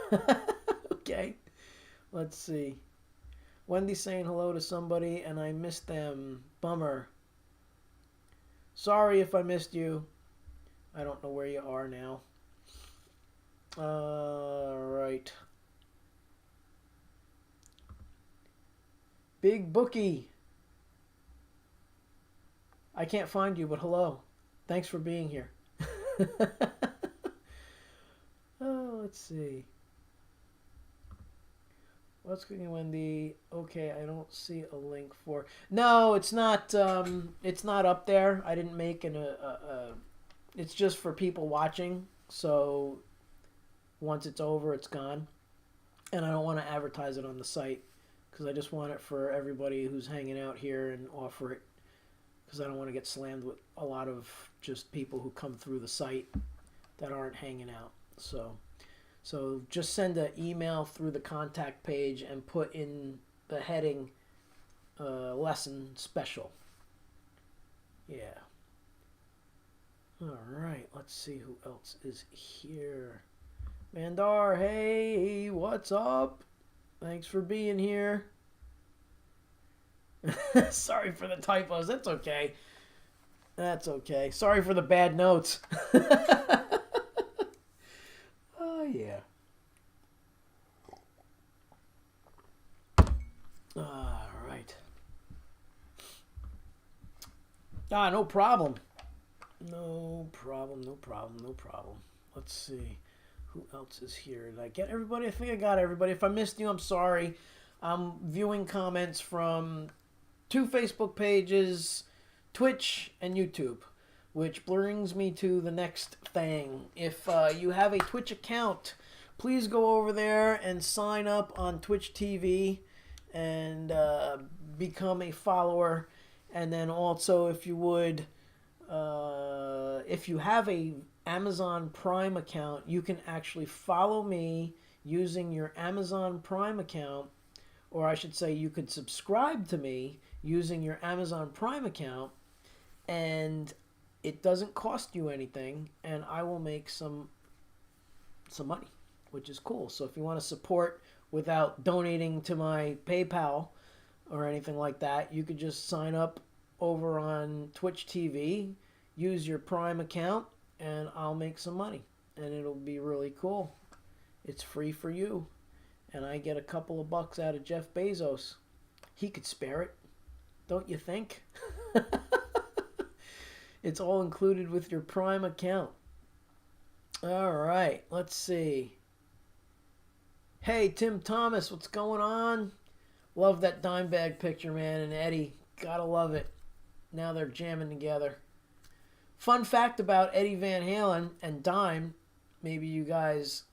Okay. Let's see. Wendy's saying hello to somebody and I missed them. Bummer. Sorry if I missed you. I don't know where you are now. Right. Big Bookie. I can't find you, but hello. Thanks for being here. Oh, let's see. What's cooking, Wendy? Okay, I don't see a link for. No, it's not. It's not up there. I didn't make it's just for people watching. So once it's over, it's gone, and I don't want to advertise it on the site because I just want it for everybody who's hanging out here and offer it because I don't want to get slammed with a lot of just people who come through the site that aren't hanging out. So just send an email through the contact page and put in the heading lesson special. Yeah. All right, let's see who else is here. Mandar, hey, what's up? Thanks for being here. Sorry for the typos. That's okay. That's okay. Sorry for the bad notes. Oh, yeah. All right. No problem. No problem, no problem, no problem. Let's see. Who else is here? Did I get everybody? I think I got everybody. If I missed you, I'm sorry. I'm viewing comments from 2 Facebook pages, Twitch, and YouTube, which brings me to the next thing. If you have a Twitch account, please go over there and sign up on Twitch TV and become a follower. And then also, if you would, if you have a Amazon Prime account, you can actually follow me using your Amazon Prime account, or I should say you could subscribe to me using your Amazon Prime account, and it doesn't cost you anything, and I will make some money, which is cool. So if you want to support without donating to my PayPal or anything like that, you could just sign up over on Twitch TV, use your Prime account, and I'll make some money, and it'll be really cool. It's free for you, and I get a couple of bucks out of Jeff Bezos. He could spare it, don't you think? It's all included with your Prime account. All right, let's see. Hey, Tim Thomas, what's going on? Love that Dimebag picture, man, and Eddie. Gotta love it. Now they're jamming together. Fun fact about Eddie Van Halen and Dime, maybe you guys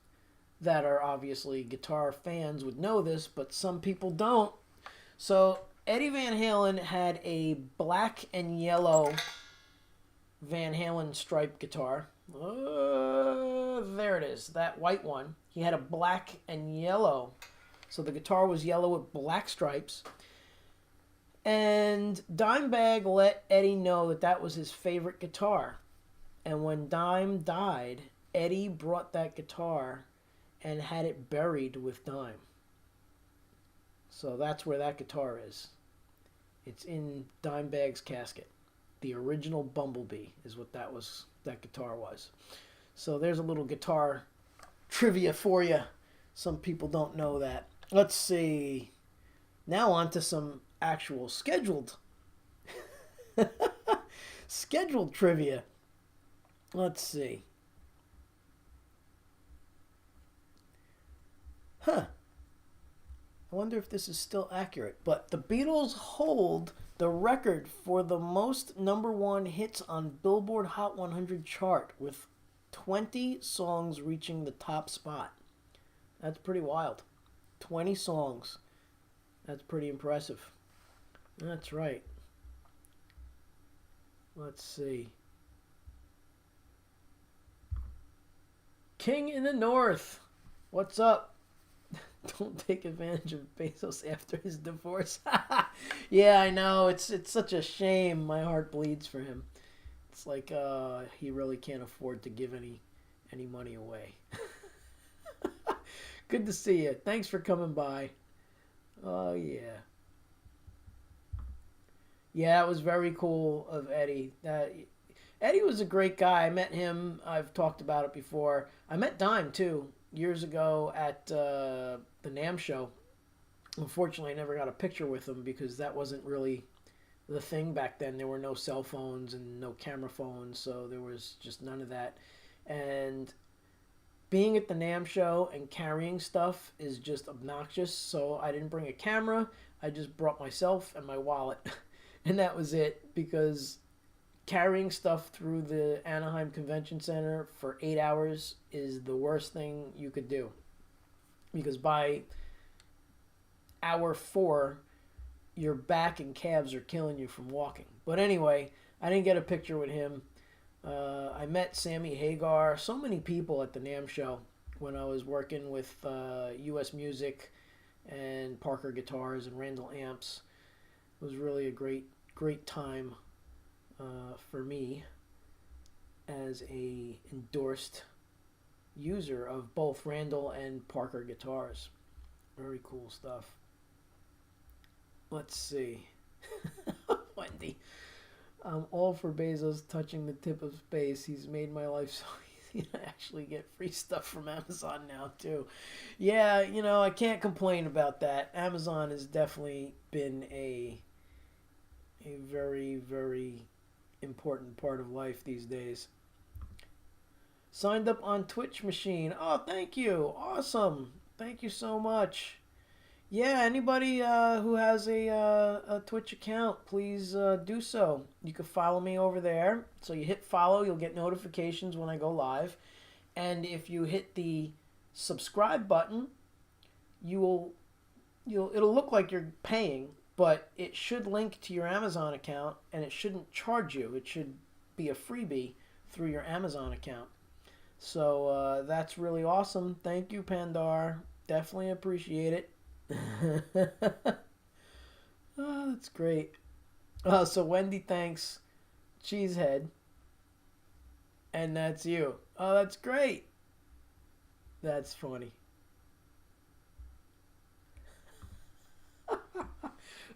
that are obviously guitar fans would know this, but some people don't. So Eddie Van Halen had a black and yellow Van Halen striped guitar. There it is, that white one. He had a black and yellow. So the guitar was yellow with black stripes. And Dimebag let Eddie know that that was his favorite guitar. And when Dime died, Eddie brought that guitar and had it buried with Dime. So that's where that guitar is. It's in Dimebag's casket. The original Bumblebee is what that guitar was. So there's a little guitar trivia for you. Some people don't know that. Let's see. Now on to some actual scheduled trivia. Let's see. I wonder if this is still accurate. But the Beatles hold the record for the most #1 hits on Billboard Hot 100 chart, with 20 songs reaching the top spot. That's pretty wild. 20 songs. That's pretty impressive. That's right. Let's see. King in the North. What's up? Don't take advantage of Bezos after his divorce. Yeah, I know. It's such a shame. My heart bleeds for him. It's like he really can't afford to give any money away. Good to see you. Thanks for coming by. Oh, yeah. Yeah, it was very cool of Eddie. Eddie was a great guy. I met him. I've talked about it before. I met Dime, too, years ago at the NAMM show. Unfortunately, I never got a picture with him because that wasn't really the thing back then. There were no cell phones and no camera phones, so there was just none of that. And being at the NAMM show and carrying stuff is just obnoxious, so I didn't bring a camera. I just brought myself and my wallet, and that was it, because carrying stuff through the Anaheim Convention Center for 8 hours is the worst thing you could do, because by hour 4, your back and calves are killing you from walking. But anyway, I didn't get a picture with him. I met Sammy Hagar, so many people at the NAMM show when I was working with US Music and Parker Guitars and Randall Amps. It was really a great time for me as a endorsed user of both Randall and Parker Guitars. Very cool stuff. Let's see. Wendy. I'm all for Bezos touching the tip of space. He's made my life so easy to actually get free stuff from Amazon now, too. Yeah, I can't complain about that. Amazon has definitely been a very, very important part of life these days. Signed up on Twitch Machine. Oh, thank you. Awesome. Thank you so much. Yeah, anybody who has a Twitch account, please do so. You can follow me over there. So you hit follow, you'll get notifications when I go live. And if you hit the subscribe button, it'll look like you're paying, but it should link to your Amazon account, and it shouldn't charge you. It should be a freebie through your Amazon account. So that's really awesome. Thank you, Pandar. Definitely appreciate it. Oh, that's great. So Wendy thanks Cheesehead, and that's you. Oh, that's great. That's funny.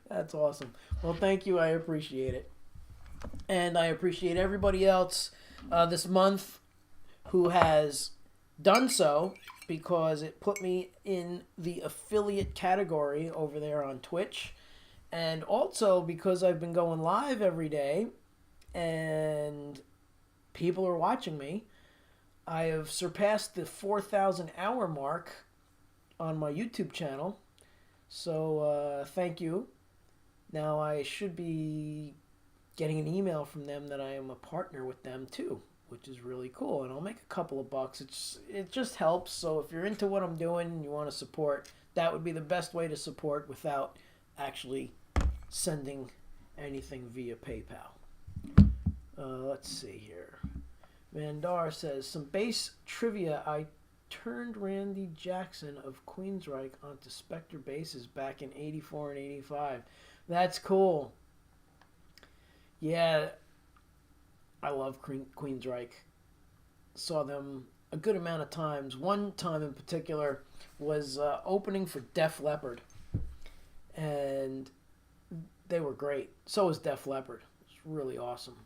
That's awesome. Well, thank you. I appreciate it. And I appreciate everybody else this month who has done so, because it put me in the affiliate category over there on Twitch. And also because I've been going live every day and people are watching me. I have surpassed the 4,000 hour mark on my YouTube channel. So thank you. Now I should be getting an email from them that I am a partner with them too, which is really cool, and I'll make a couple of bucks. It just helps. So if you're into what I'm doing and you want to support, that would be the best way to support without actually sending anything via PayPal. Let's see here. Mandar says, some bass trivia. I turned Randy Jackson of Queensryche onto Spectre basses back in 84 and 85. That's cool. Yeah, I love Queensryche. Saw them a good amount of times. One time in particular was opening for Def Leppard. And they were great. So was Def Leppard. It's really awesome.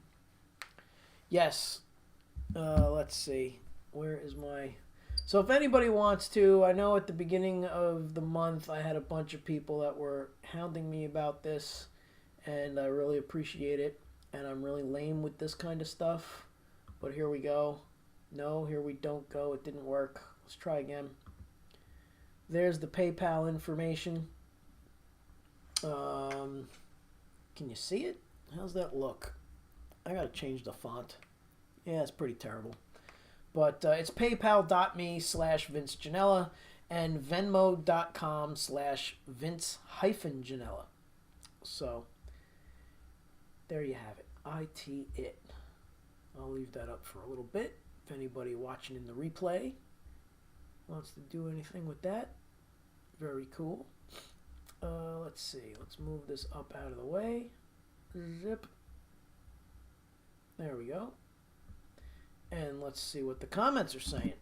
Yes. Let's see. Where is my... So if anybody wants to, I know at the beginning of the month I had a bunch of people that were hounding me about this, and I really appreciate it. And I'm really lame with this kind of stuff. But here we go. No, here we don't go. It didn't work. Let's try again. There's the PayPal information. Can you see it? How's that look? I gotta change the font. Yeah, it's pretty terrible. But it's paypal.me/Vince Ginella and venmo.com/Vince-Ginella. So, there you have it. IT. I'll leave that up for a little bit. If anybody watching in the replay wants to do anything with that, very cool. Let's see. Let's move this up out of the way. Zip. There we go. And let's see what the comments are saying.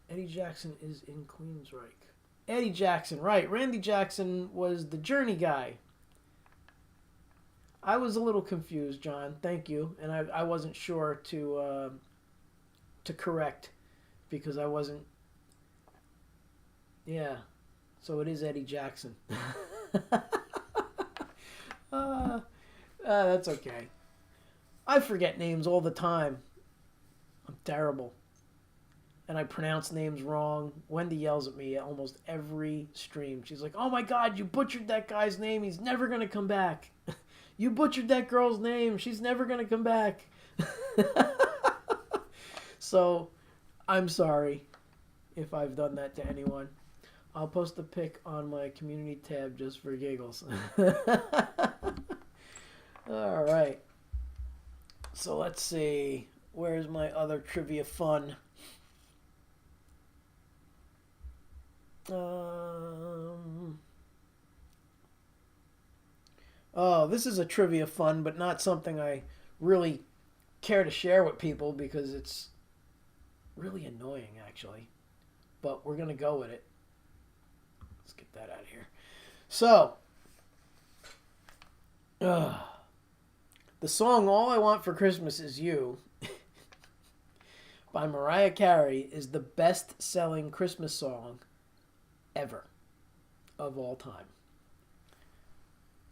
Eddie Jackson is in Queensryche. Eddie Jackson, right. Randy Jackson was the Journey guy. I was a little confused, John. Thank you. And I wasn't sure to correct because I wasn't... Yeah. So it is Eddie Jackson. That's okay. I forget names all the time. I'm terrible. And I pronounce names wrong. Wendy yells at me almost every stream. She's like, oh my God, you butchered that guy's name. He's never going to come back. You butchered that girl's name. She's never going to come back. So, I'm sorry if I've done that to anyone. I'll post a pic on my community tab just for giggles. All right. So let's see. Where's my other trivia fun? Oh, this is a trivia fun, but not something I really care to share with people because it's really annoying, actually. But we're going to go with it. Let's get that out of here. So, the song All I Want for Christmas Is You by Mariah Carey is the best-selling Christmas song ever of all time.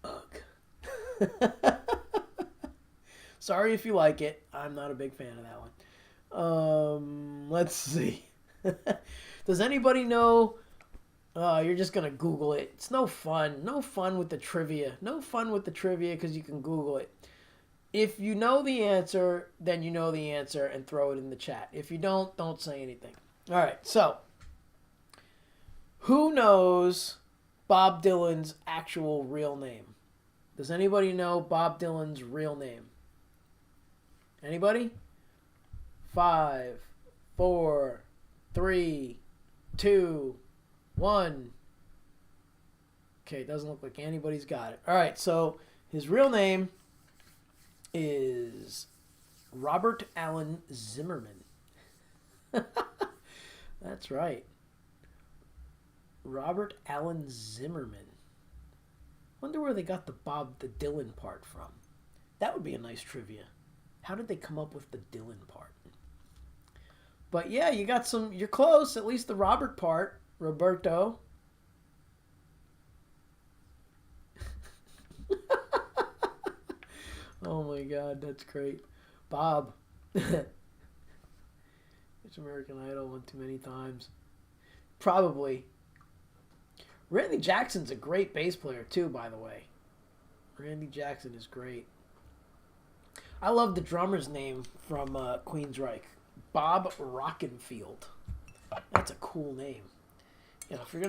Ugh. Sorry if you like it. I'm not a big fan of that one. Let's see. Does anybody know... you're just going to Google it. It's no fun. No fun with the trivia. No fun with the trivia because you can Google it. If you know the answer, then you know the answer and throw it in the chat. If you don't say anything. All right, so who knows Bob Dylan's actual real name? Does anybody know Bob Dylan's real name? Anybody? 5, 4, 3, 2, 1. Okay, doesn't look like anybody's got it. All right, so his real name is Robert Allen Zimmerman. That's right. Robert Allen Zimmerman. Wonder where they got the Dylan part from. That would be a nice trivia. How did they come up with the Dylan part? But yeah, you got some, you're close, at least the Robert part. Roberto. Oh my God, that's great. Bob. It's American Idol one too many times. Probably. Randy Jackson's a great bass player too, by the way. Randy Jackson is great. I love the drummer's name from Queensryche. Bob Rockenfield. That's a cool name. You know, if you're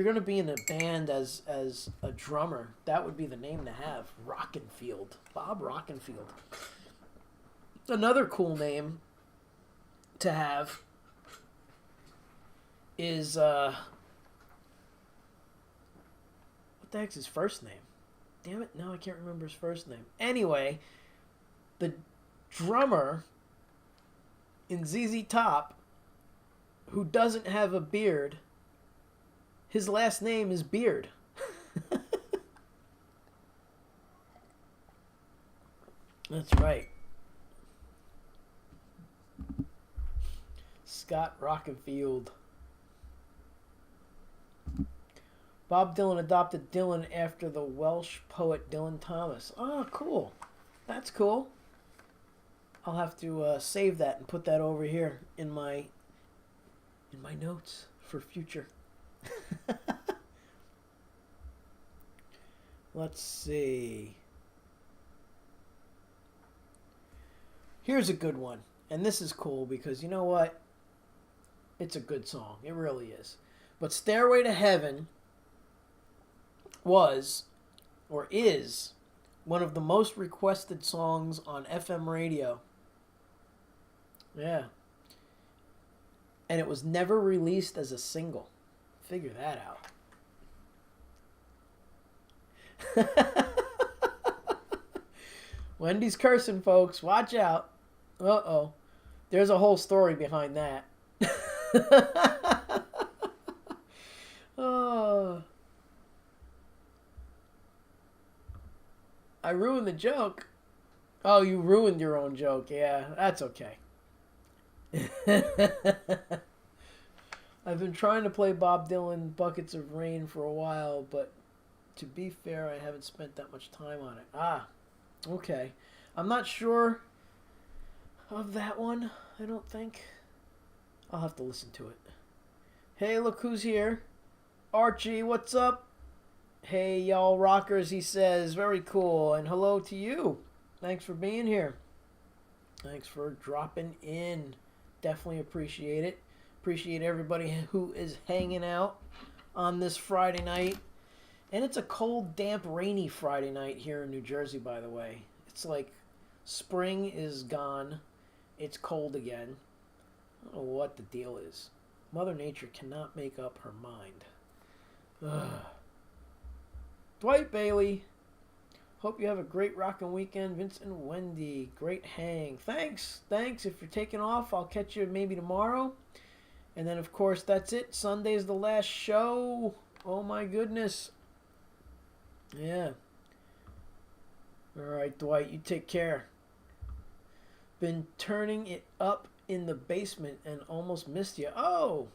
gonna be in a band as a drummer, that would be the name to have. Rockenfield. Bob Rockenfield. Another cool name to have is what the heck's his first name? Damn it, no, I can't remember his first name. Anyway, the drummer in ZZ Top who doesn't have a beard, his last name is Beard. That's right. Scott Rockenfield. Bob Dylan adopted Dylan after the Welsh poet Dylan Thomas. Oh, cool. That's cool. I'll have to save that and put that over here in my notes for future. Let's see. Here's a good one. And this is cool because you know what? It's a good song. It really is. But Stairway to Heaven was, or is, one of the most requested songs on FM radio. Yeah. And it was never released as a single. Figure that out. Wendy's cursing, folks. Watch out. Uh-oh. There's a whole story behind that. Oh. I ruined the joke. Oh, you ruined your own joke. Yeah, that's okay. I've been trying to play Bob Dylan Buckets of Rain for a while, but to be fair, I haven't spent that much time on it. Ah, okay. I'm not sure of that one, I don't think. I'll have to listen to it. Hey, look who's here. Archie, what's up? Hey, y'all rockers, he says. Very cool. And hello to you. Thanks for being here. Thanks for dropping in. Definitely appreciate it. Appreciate everybody who is hanging out on this Friday night. And it's a cold, damp, rainy Friday night here in New Jersey, by the way. It's like spring is gone. It's cold again. I don't know what the deal is. Mother Nature cannot make up her mind. Ugh. Dwight Bailey. Hope you have a great rockin' weekend. Vince and Wendy. Great hang. Thanks. Thanks. If you're taking off, I'll catch you maybe tomorrow. And then, of course, that's it. Sunday's the last show. Oh, my goodness. Yeah. All right, Dwight. You take care. Been turning it up in the basement and almost missed you. Oh,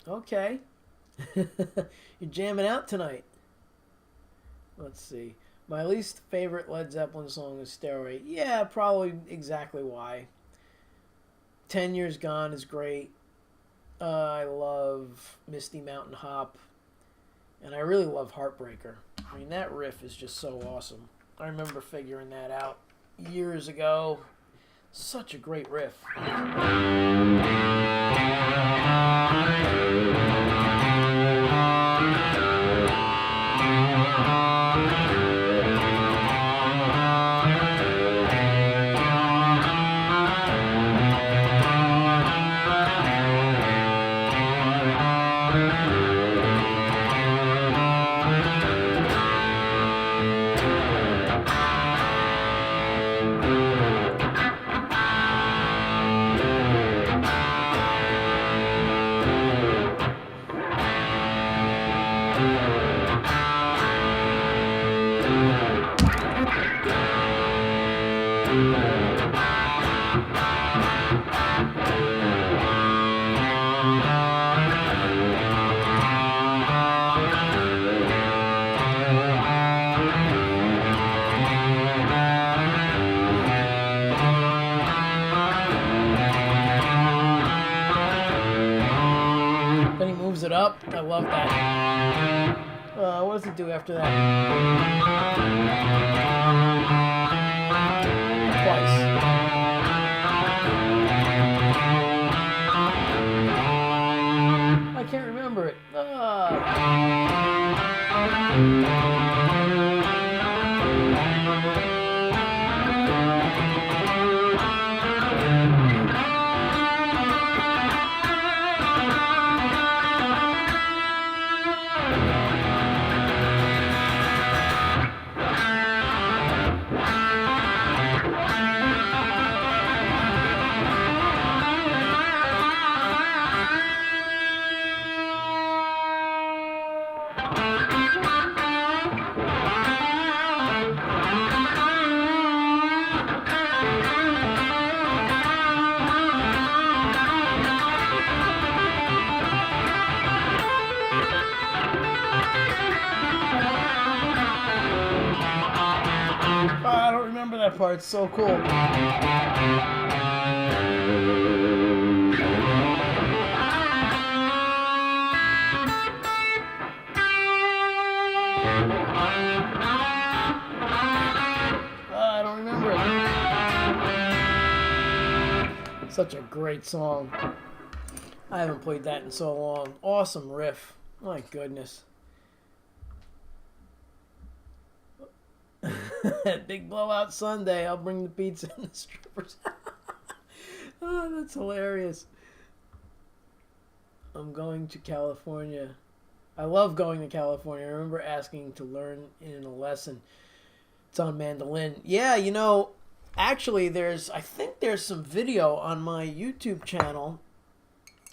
okay. You're jamming out tonight. Let's see. My least favorite Led Zeppelin song is Stairway. Yeah, probably exactly why. 10 Years Gone is great. I love Misty Mountain Hop. And I really love Heartbreaker. I mean, that riff is just so awesome. I remember figuring that out years ago. Such a great riff. Then he moves it up. I love that. What does he do after that? Twice. I can't remember it. that part's so cool. I don't remember it. Such a great song. I haven't played that in so long. Awesome riff. My goodness. Big blowout Sunday. I'll bring the pizza and the strippers. Oh, that's hilarious. I'm going to California. I love going to California. I remember asking to learn in a lesson. It's on mandolin. Yeah, you know, actually I think there's some video on my YouTube channel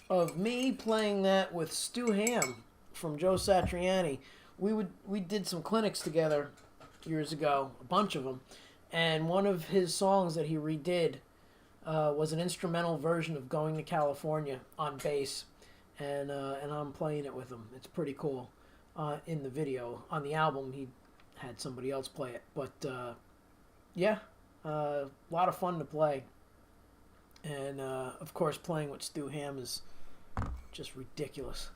of me playing that with Stu Ham from Joe Satriani. We did some clinics together years ago, a bunch of them, and one of his songs that he redid was an instrumental version of Going to California on bass, and I'm playing it with him. It's pretty cool. In the video, on the album, he had somebody else play it, but yeah, a lot of fun to play, and of course playing with Stu Ham is just ridiculous.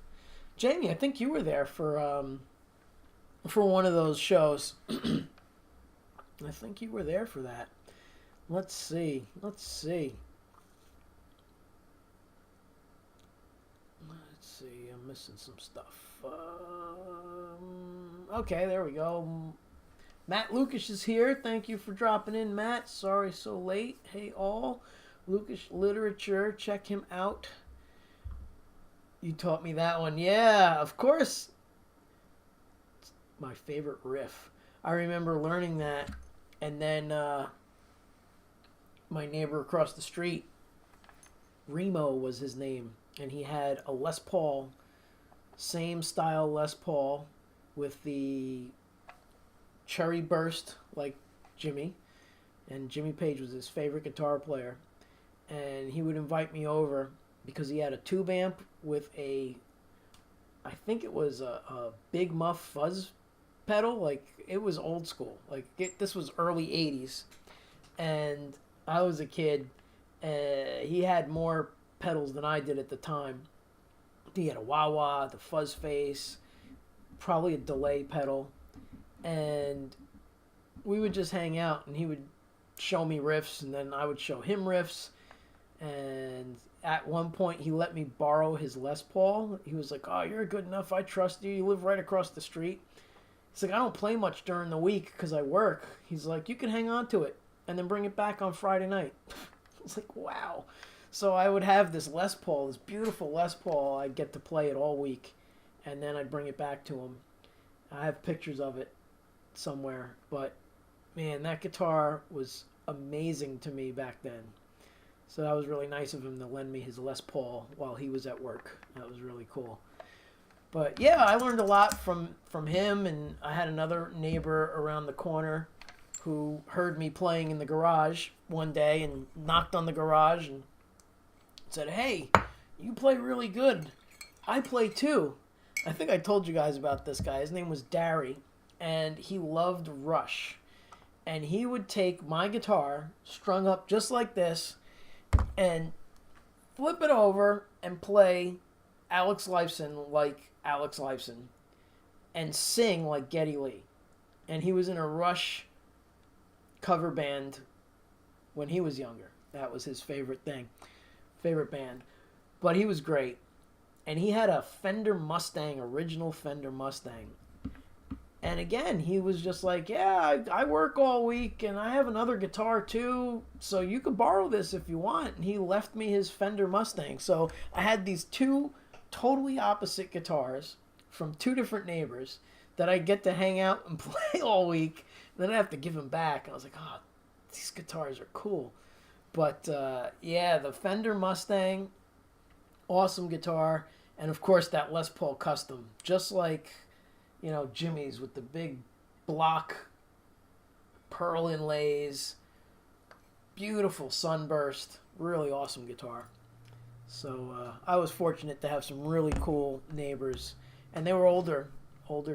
Jamie, I think you were there for one of those shows. I think you were there for that. Let's see. I'm missing some stuff. Okay, there we go. Matt Lucas is here. Thank you for dropping in, Matt. Sorry so late. Hey all. Lucas Literature. Check him out. You taught me that one. Yeah, of course. It's my favorite riff. I remember learning that, and then my neighbor across the street, Remo was his name, and he had a Les Paul, same style Les Paul, with the cherry burst like Jimmy, and Jimmy Page was his favorite guitar player, and he would invite me over because he had a tube amp with I think it was a Big Muff fuzz pedal. Like, it was old school. Like, this was early 80s, and I was a kid. He had more pedals than I did at the time. He had a wah-wah, the fuzz face, probably a delay pedal, and we would just hang out, and he would show me riffs, and then I would show him riffs. And at one point, he let me borrow his Les Paul. He was like, "Oh, you're good enough. I trust you. You live right across the street." He's like, "I don't play much during the week because I work." He's like, "You can hang on to it and then bring it back on Friday night." I was like, wow. So I would have this Les Paul, this beautiful Les Paul. I'd get to play it all week, and then I'd bring it back to him. I have pictures of it somewhere. But, man, that guitar was amazing to me back then. So that was really nice of him to lend me his Les Paul while he was at work. That was really cool. But yeah, I learned a lot from him, and I had another neighbor around the corner who heard me playing in the garage one day and knocked on the garage and said, "Hey, you play really good. I play too." I think I told you guys about this guy. His name was Darry, and he loved Rush. And he would take my guitar, strung up just like this, and flip it over and play Alex Lifeson like Alex Lifeson and sing like Geddy Lee. And he was in a Rush cover band when he was younger. That was his favorite band. But he was great. And he had a Fender Mustang, original Fender Mustang. And again, he was just like, "Yeah, I work all week, and I have another guitar too, so you could borrow this if you want." And he left me his Fender Mustang. So I had these two totally opposite guitars from two different neighbors that I get to hang out and play all week. And then I have to give them back. And I was like, "Oh, these guitars are cool." But yeah, the Fender Mustang, awesome guitar. And of course, that Les Paul Custom, just like, you know, Jimmy's with the big block pearl inlays, beautiful sunburst, really awesome guitar. So I was fortunate to have some really cool neighbors, and they were older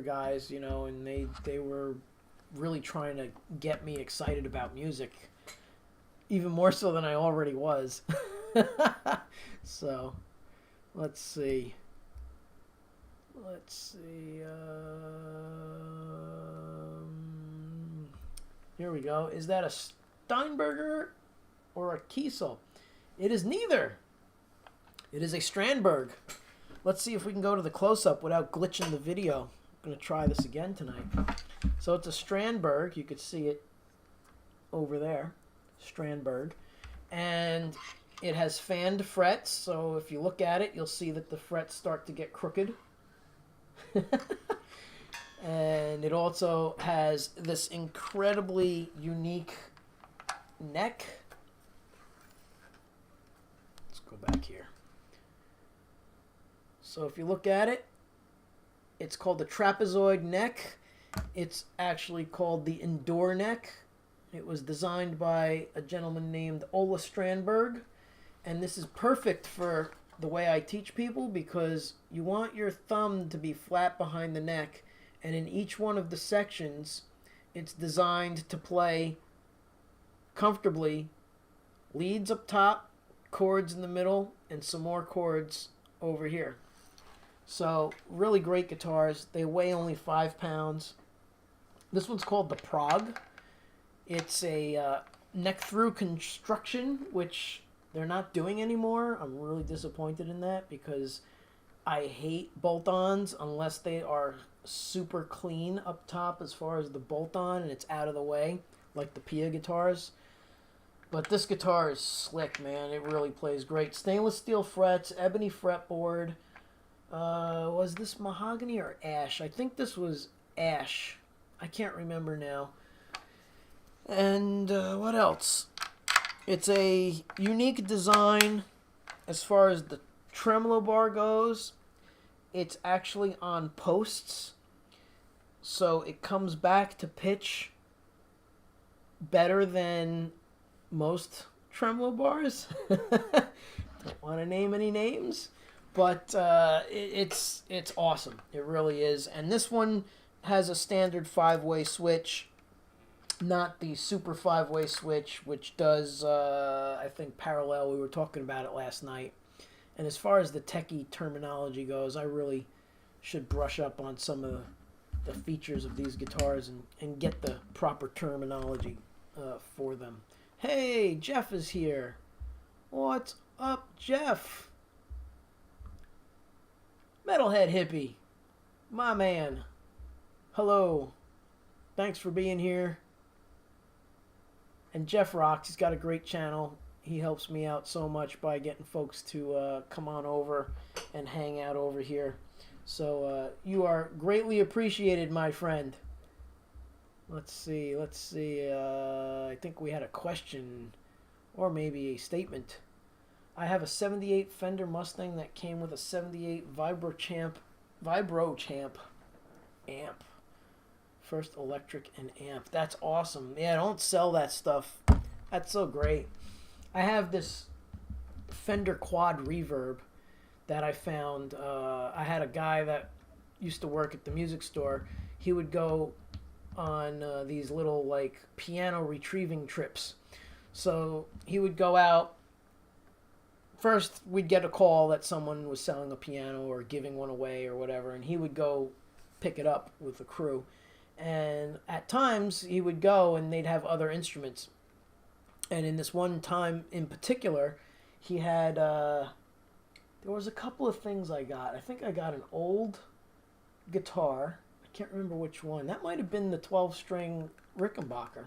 guys, you know, and they were really trying to get me excited about music, even more so than I already was. So, let's see. Here we go. Is that a Steinberger or a Kiesel? It is neither. It is a Strandberg. Let's see if we can go to the close-up without glitching the video. I'm going to try this again tonight. So it's a Strandberg. You could see it over there. Strandberg. And it has fanned frets. So if you look at it, you'll see that the frets start to get crooked. And it also has this incredibly unique neck. Let's go back here. So if you look at it, it's called the trapezoid neck. It's actually called the Endure neck. It was designed by a gentleman named Ola Strandberg. And this is perfect for the way I teach people, because you want your thumb to be flat behind the neck, and in each one of the sections it's designed to play comfortably leads up top, chords in the middle, and some more chords over here. So really great guitars. They weigh only 5 pounds. This one's called the Prague. It's a neck through construction, which they're not doing anymore. I'm really disappointed in that, because I hate bolt-ons unless they are super clean up top as far as the bolt-on and it's out of the way, like the Pia guitars. But this guitar is slick, man. It really plays great. Stainless steel frets, ebony fretboard. Was this mahogany or ash? I think this was ash. I can't remember now. And what else? It's a unique design as far as the tremolo bar goes. It's actually on posts, so it comes back to pitch better than most tremolo bars. Don't want to name any names, but it's awesome. It really is. And this one has a standard 5-way switch, not the super 5-way switch, which does, I think, parallel. We were talking about it last night. And as far as the techie terminology goes, I really should brush up on some of the features of these guitars and get the proper terminology for them. Hey, Jeff is here. What's up, Jeff? Metalhead Hippie, my man. Hello. Thanks for being here. And Jeff rocks. He's got a great channel. He helps me out so much by getting folks to come on over and hang out over here. So you are greatly appreciated, my friend. Let's see. I think we had a question or maybe a statement. I have a 78 Fender Mustang that came with a 78 Vibro Champ amp. First electric and amp. That's awesome. Yeah, don't sell that stuff. That's so great. I have this Fender Quad Reverb that I found. I had a guy that used to work at the music store. He would go on these little like piano retrieving trips. So he would go out. First, we'd get a call that someone was selling a piano or giving one away or whatever, and he would go pick it up with the crew. And at times, he would go and they'd have other instruments. And in this one time in particular, he had, there was a couple of things I got. I think I got an old guitar. I can't remember which one. That might have been the 12-string Rickenbacker.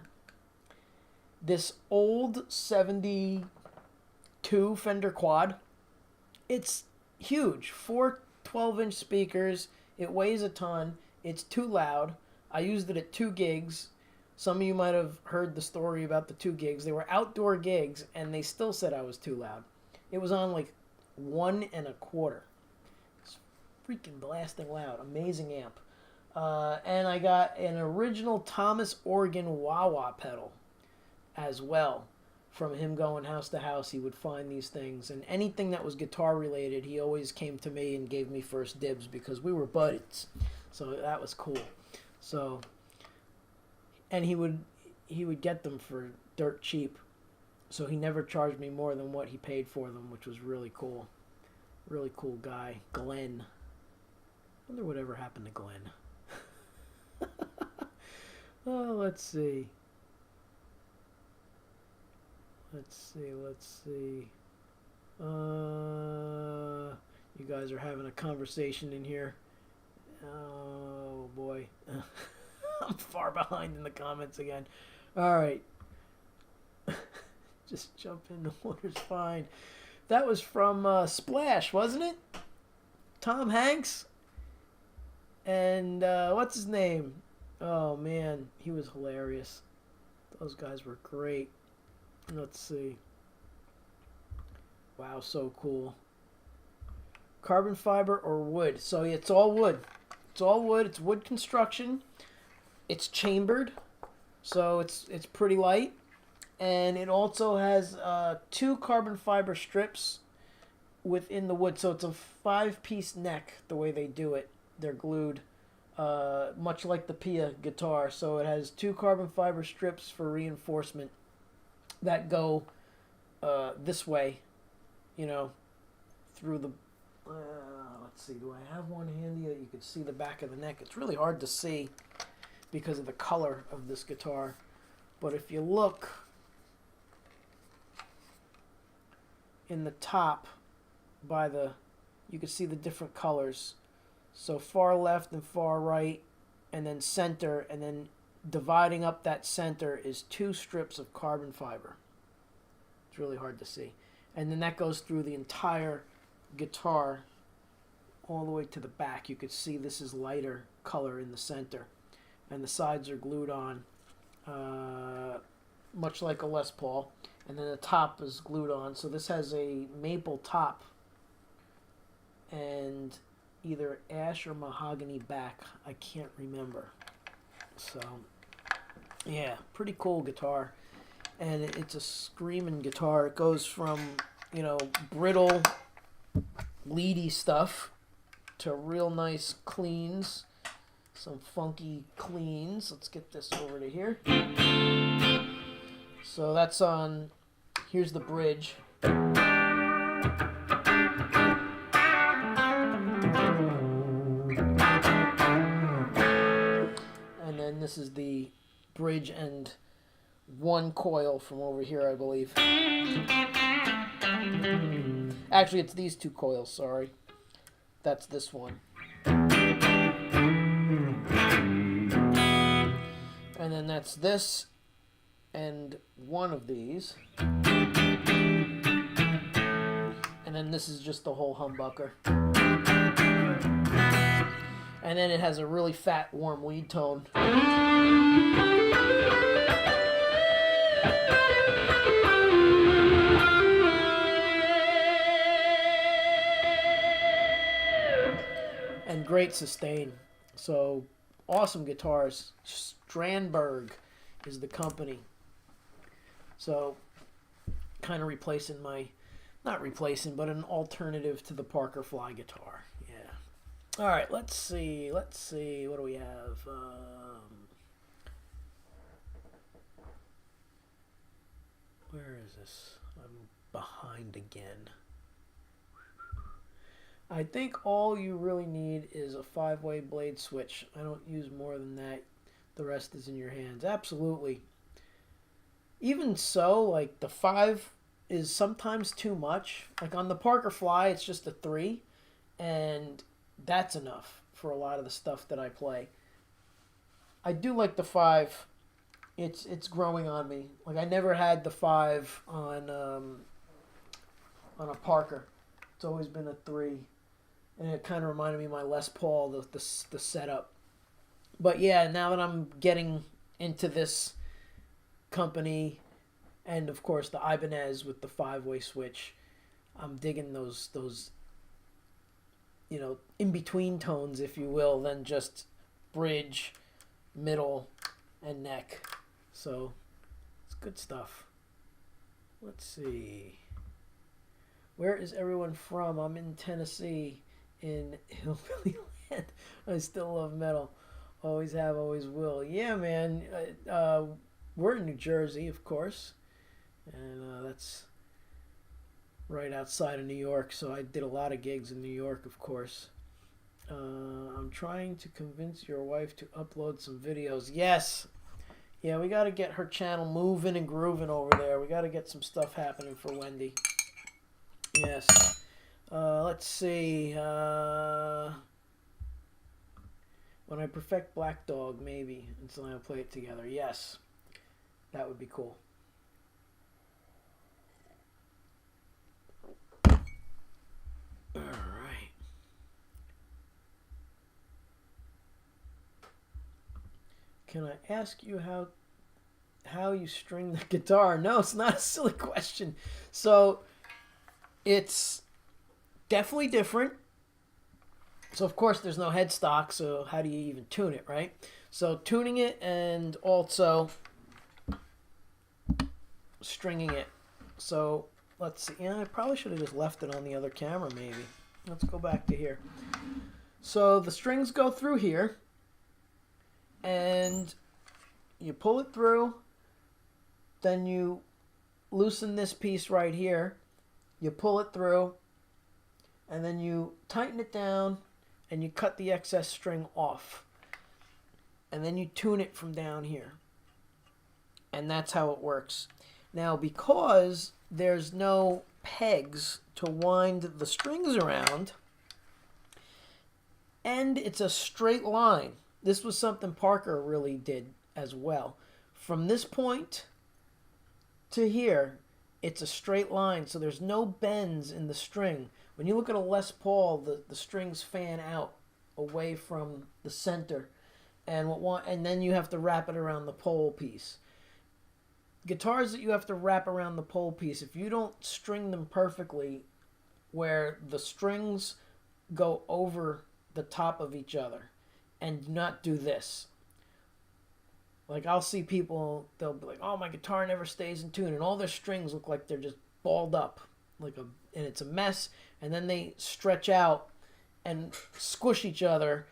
This old 72 Fender Quad. It's huge. 4 12-inch speakers. It weighs a ton. It's too loud. I used it at 2 gigs. Some of you might have heard the story about the 2 gigs. They were outdoor gigs, and they still said I was too loud. It was on like 1 1/4. It's freaking blasting loud. Amazing amp. And I got an original Thomas Organ wah-wah pedal as well. From him going house to house, he would find these things. And anything that was guitar related, he always came to me and gave me first dibs because we were buddies. So that was cool. So and he would get them for dirt cheap. So he never charged me more than what he paid for them, which was really cool. Really cool guy, Glenn. Wonder whatever happened to Glenn. Oh, let's see. Let's see. You guys are having a conversation in here. Oh boy. I'm far behind in the comments again. All right. Just jump in, the water's fine. That was from Splash, wasn't it? Tom Hanks. And what's his name? Oh man, he was hilarious. Those guys were great. Let's see. Wow, so cool. Carbon fiber or wood? So it's all wood. It's all wood. It's wood construction. It's chambered, so it's pretty light, and it also has 2 carbon fiber strips within the wood. So it's a 5-piece neck. The way they do it, they're glued, much like the Pia guitar. So it has 2 carbon fiber strips for reinforcement that go this way, through the. Let's see. Do I have one handy that you can see the back of the neck? It's really hard to see because of the color of this guitar. But if you look in the top you can see the different colors. So far left and far right, and then center, and then dividing up that center is 2 strips of carbon fiber. It's really hard to see. And then that goes through the entire guitar all the way to the back. You could see this is lighter color in the center. And the sides are glued on, much like a Les Paul. And then the top is glued on. So this has a maple top and either ash or mahogany back. I can't remember. So, yeah, pretty cool guitar. And it's a screaming guitar. It goes from, brittle, leady stuff to real nice cleans. Some funky cleans. Let's get this over to here. So that's on, here's the bridge. And then this is the bridge and 1 coil from over here, I believe. Actually, it's these 2 coils, sorry. That's this one. And then that's this and 1 of these. And then this is just the whole humbucker. And then it has a really fat, warm lead tone. And great sustain. So awesome guitars. Strandberg is the company. So kind of replacing not replacing, but an alternative to the Parker Fly guitar. Yeah. All right, let's see. What do we have? Where is this? I'm behind again. I think all you really need is a 5-way blade switch. I don't use more than that. The rest is in your hands. Absolutely. Even so, like the 5 is sometimes too much. Like on the Parker Fly, it's just a 3, and that's enough for a lot of the stuff that I play. I do like the 5. It's growing on me. Like I never had the 5 on a Parker. It's always been a 3. And it kind of reminded me of my Les Paul, the setup. But yeah, now that I'm getting into this company, and of course the Ibanez with the 5-way switch, I'm digging those in between tones, if you will, than just bridge, middle, and neck. So it's good stuff. Let's see. Where is everyone from? I'm in Tennessee. In Hillbilly Land. I still love metal. Always have, always will. Yeah, man. We're in New Jersey, of course, and that's right outside of New York. So I did a lot of gigs in New York, of course. I'm trying to convince your wife to upload some videos. Yes. Yeah, we got to get her channel moving and grooving over there. We got to get some stuff happening for Wendy. Yes. Let's see. When I perfect Black Dog, maybe. And so I'll play it together. Yes. That would be cool. Alright. Can I ask you how you string the guitar? No, it's not a silly question. So, it's definitely different. So, of course, there's no headstock, so how do you even tune it, right? So, tuning it and also stringing it. So, let's see. Yeah, I probably should have just left it on the other camera, maybe. Let's go back to here. So, the strings go through here, and you pull it through, then you loosen this piece right here, you pull it through, and then you tighten it down, and you cut the excess string off. And then you tune it from down here. And that's how it works. Now, because there's no pegs to wind the strings around, and it's a straight line. This was something Parker really did as well. From this point to here, it's a straight line, so there's no bends in the string. When you look at a Les Paul, the strings fan out away from the center, and then you have to wrap it around the pole piece. Guitars that you have to wrap around the pole piece, if you don't string them perfectly, where the strings go over the top of each other, and do not do this. Like, I'll see people, they'll be like, oh, my guitar never stays in tune, and all their strings look like they're just balled up, and it's a mess, and then they stretch out and squish each other.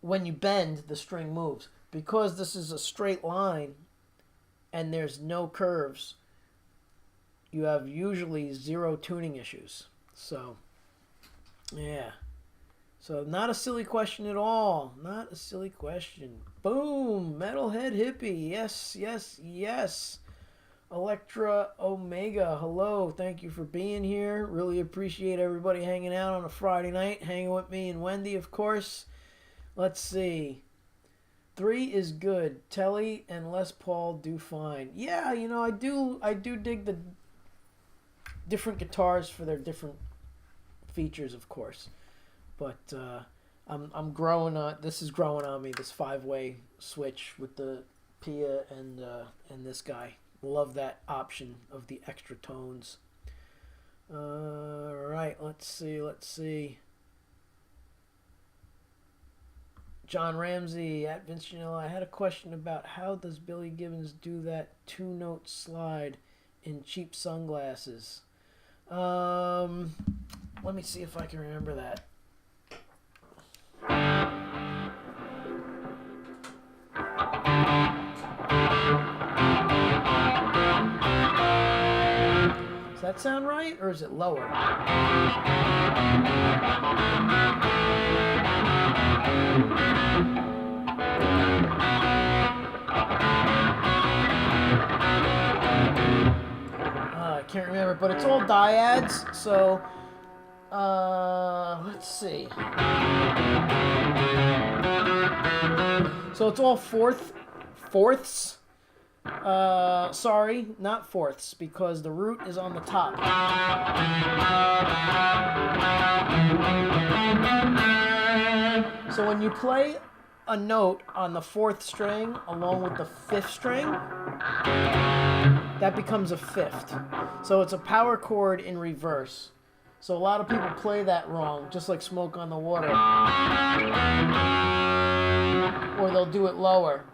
When you bend, the string moves. Because this is a straight line and there's no curves, you have usually zero tuning issues. So, yeah. So, not a silly question at all. Not a silly question. Boom! Metalhead Hippie. Yes, yes, yes. Electra Omega, hello. Thank you for being here. Really appreciate everybody hanging out on a Friday night. Hanging with me and Wendy, of course. Let's see. 3 is good. Telly and Les Paul do fine. Yeah, you know, I do dig the different guitars for their different features, of course. But I'm growing on. This is growing on me. This 5-way switch with the Pia and this guy. Love that option of the extra tones. Right, let's see. John Ramsey at Vince Janela. I had a question about how does Billy Gibbons do that 2-note slide in cheap sunglasses? Let me see if I can remember that. Does that sound right, or is it lower? I can't remember, but it's all dyads, so let's see. So it's all fourths. Sorry, not fourths, because the root is on the top. So when you play a note on the 4th string along with the 5th string, that becomes a 5th. So it's a power chord in reverse. So a lot of people play that wrong, just like Smoke on the Water. Or they'll do it lower.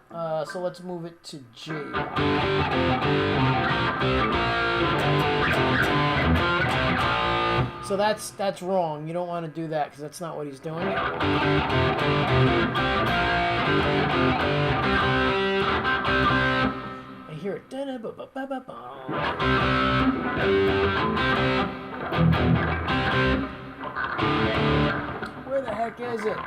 So let's move it to G. So that's wrong. You don't want to do that because that's not what he's doing. I hear it. Where the heck is it?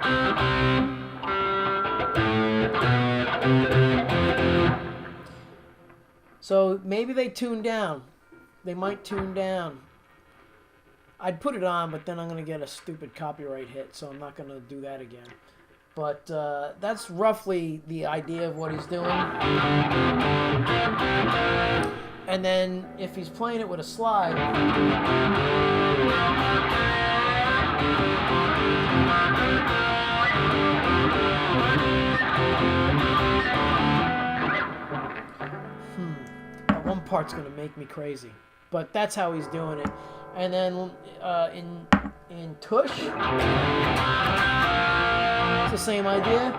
So maybe they tune down. They might tune down. I'd put it on, but then I'm going to get a stupid copyright hit, so I'm not going to do that again. But that's roughly the idea of what he's doing. And then if he's playing it with a slide, one part's going to make me crazy. But that's how he's doing it. And then in Tush, it's the same idea.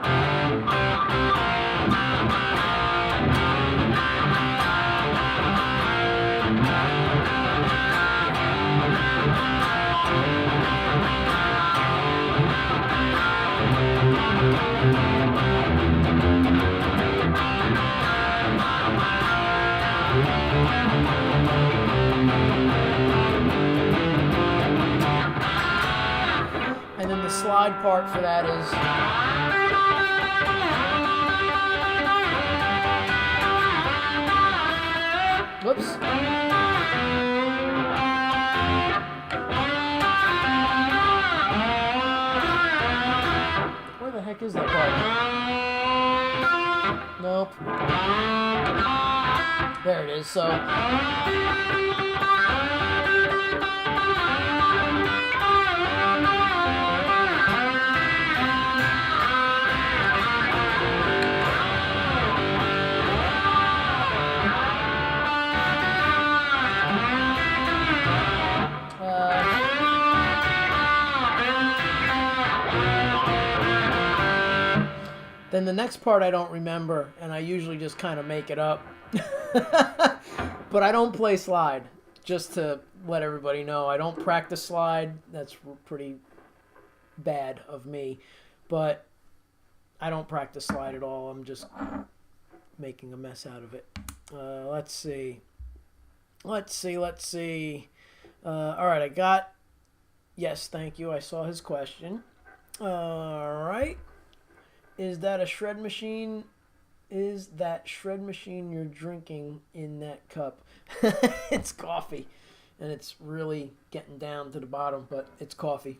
And then the slide part for that is whoops. Where the heck is that part? Nope. There it is. So then the next part I don't remember, and I usually just kind of make it up. But I don't play slide, just to let everybody know. I don't practice slide. That's pretty bad of me. But I don't practice slide at all. I'm just making a mess out of it. Let's see. All right, I got... Yes, thank you. I saw his question. All right. Is that a shred machine? Is that shred machine you're drinking in that cup? It's coffee. And it's really getting down to the bottom, but it's coffee.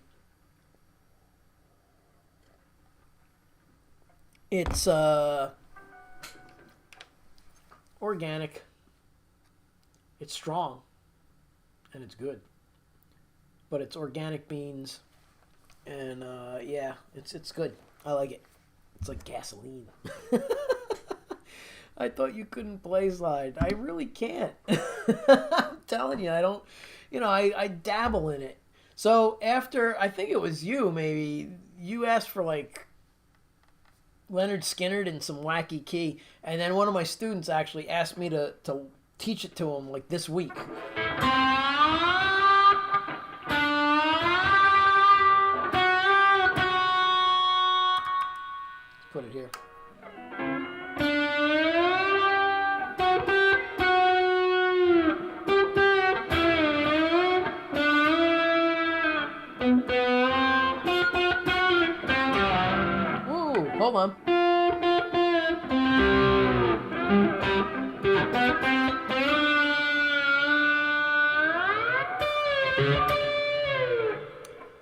It's organic. It's strong. And it's good. But it's organic beans. And yeah, it's good. I like it. It's like gasoline. I thought you couldn't play slide. I really can't. I'm telling you, I don't, I dabble in it. So after, I think it was you, maybe, you asked for like Leonard Skinner and some wacky key. And then one of my students actually asked me to teach it to him like this week. Put it here. Ooh, hold on.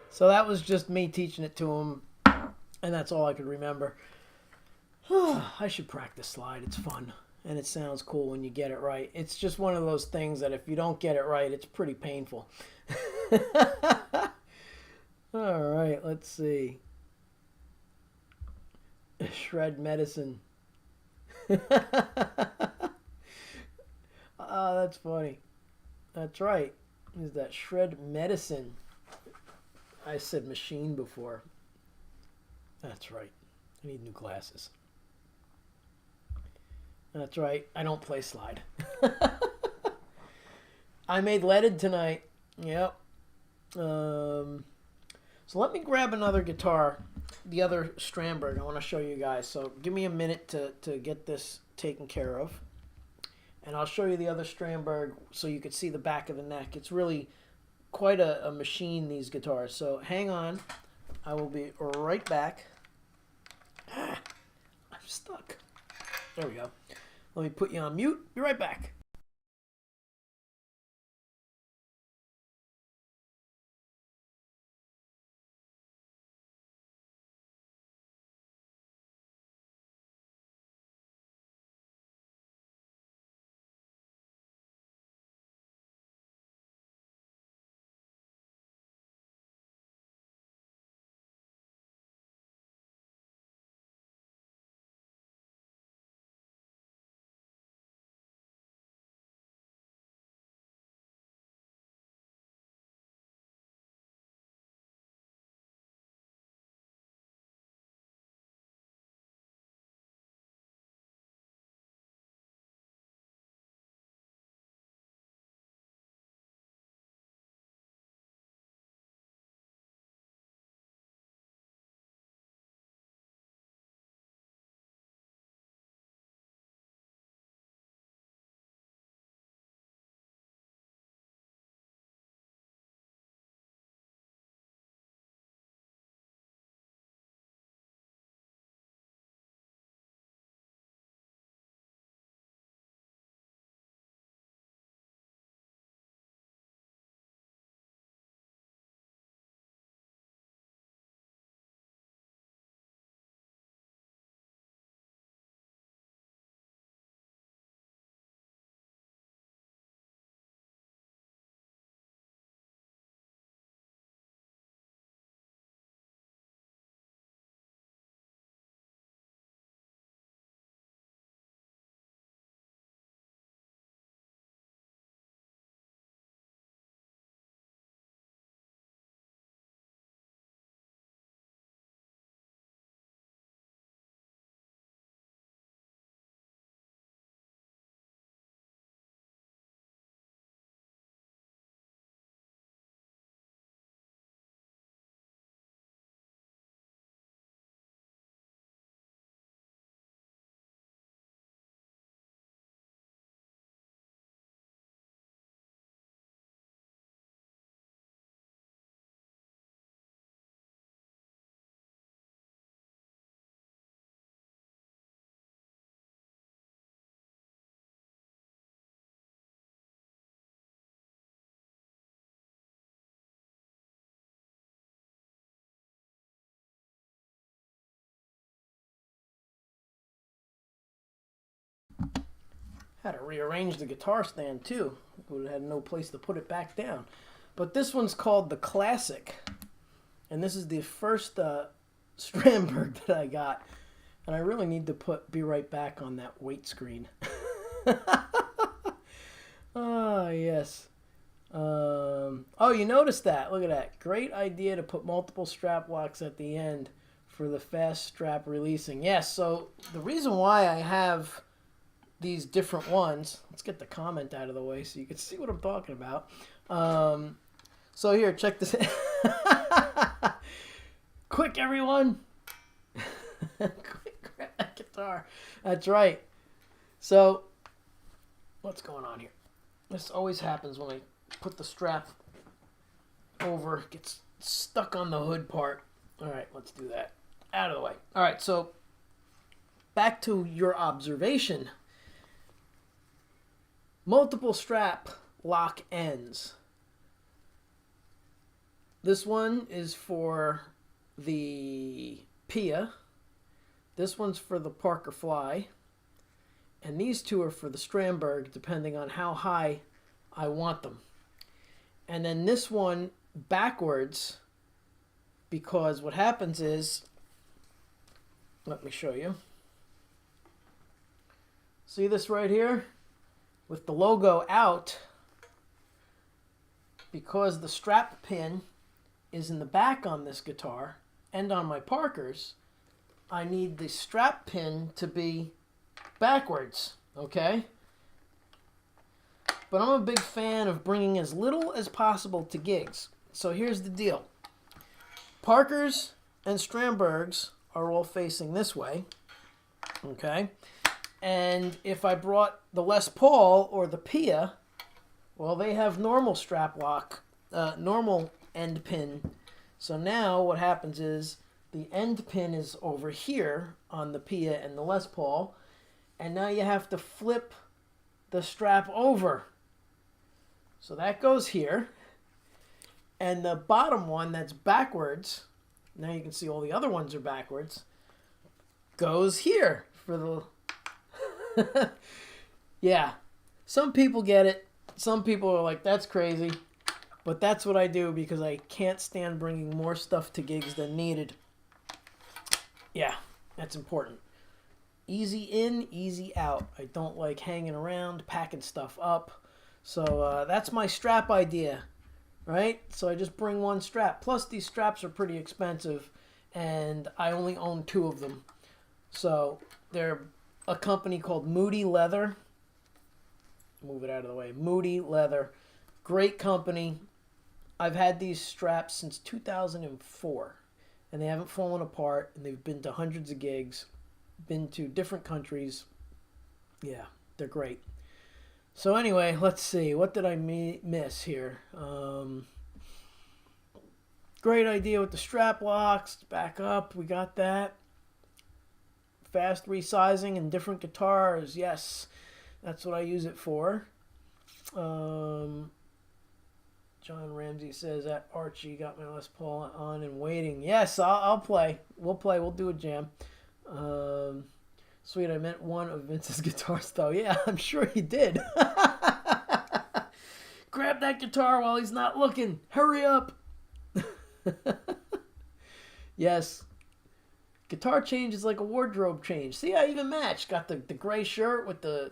So that was just me teaching it to him, and that's all I could remember. I should practice slide. It's fun, and it sounds cool when you get it right. It's just one of those things that if you don't get it right, it's pretty painful. All right, let's see. Shred medicine. Oh, that's funny. That's right. Is that shred medicine? I said machine before. That's right. I need new glasses. That's right. I don't play slide. I made leaded tonight. Yep. So let me grab another guitar, the other Strandberg. I want to show you guys. So give me a minute to get this taken care of. And I'll show you the other Strandberg so you can see the back of the neck. It's really quite a machine, these guitars. So hang on. I will be right back. I'm stuck. There we go. Let me put you on mute. Be right back. Had to rearrange the guitar stand too. Would have had no place to put it back down. But this one's called the Classic. And this is the first Strandberg that I got. And I really need to be right back on that weight screen. Ah, yes. Oh, you noticed that. Look at that. Great idea to put multiple strap locks at the end for the fast strap releasing. Yes, so the reason why I have these different ones, let's get the comment out of the way so you can see what I'm talking about. So here, check this out. Quick, everyone. Quick, grab that guitar. That's right. So, what's going on here? This always happens when I put the strap over. It gets stuck on the hood part. All right, let's do that. Out of the way. All right, so back to your observation. Multiple strap lock ends. This one is for the Pia. This one's for the Parker Fly. And these two are for the Strandberg, depending on how high I want them. And then this one backwards, because what happens is, let me show you. See this right here? With the logo out, because the strap pin is in the back on this guitar and on my Parkers, I need the strap pin to be backwards, okay? But I'm a big fan of bringing as little as possible to gigs. So here's the deal. Parkers and Strandbergs are all facing this way. Okay? And if I brought the Les Paul or the Pia, well, they have normal strap lock, normal end pin. So now what happens is the end pin is over here on the Pia and the Les Paul, and now you have to flip the strap over. So that goes here, and the bottom one that's backwards, now you can see all the other ones are backwards, goes here for the... Yeah, some people get it. Some people are like, that's crazy. But that's what I do because I can't stand bringing more stuff to gigs than needed. Yeah, that's important. Easy in, easy out. I don't like hanging around, packing stuff up. So that's my strap idea, right? So I just bring one strap. Plus these straps are pretty expensive, and I only own 2 of them. So they're a company called Moody Leather. Move it out of the way. Moody Leather. Great company. I've had these straps since 2004, and they haven't fallen apart, and they've been to hundreds of gigs, been to different countries. Yeah, they're great. So anyway, let's see. What did I miss here? Great idea with the strap locks. Back up. We got that. Fast resizing and different guitars. Yes, that's what I use it for. John Ramsey says that Archie got my Les Paul on and waiting. Yes, I'll play. We'll play. We'll do a jam. Sweet, I meant one of Vince's guitars, though. Yeah, I'm sure he did. Grab that guitar while he's not looking. Hurry up. Yes. Guitar change is like a wardrobe change. See, I even matched. Got the gray shirt with the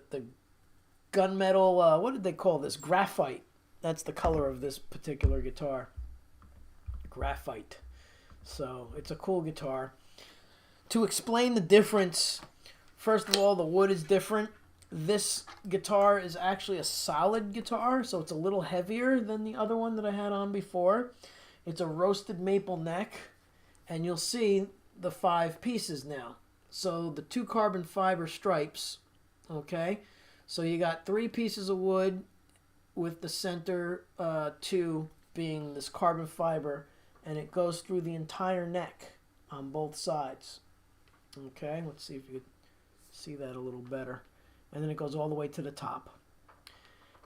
gunmetal, what did they call this? Graphite. That's the color of this particular guitar. Graphite. So, it's a cool guitar. To explain the difference, first of all, the wood is different. This guitar is actually a solid guitar, so it's a little heavier than the other one that I had on before. It's a roasted maple neck, and you'll see the 5 pieces now. So the 2 carbon fiber stripes, okay? So you got 3 pieces of wood with the center 2 being this carbon fiber, and it goes through the entire neck on both sides. Okay, let's see if you can see that a little better. And then it goes all the way to the top.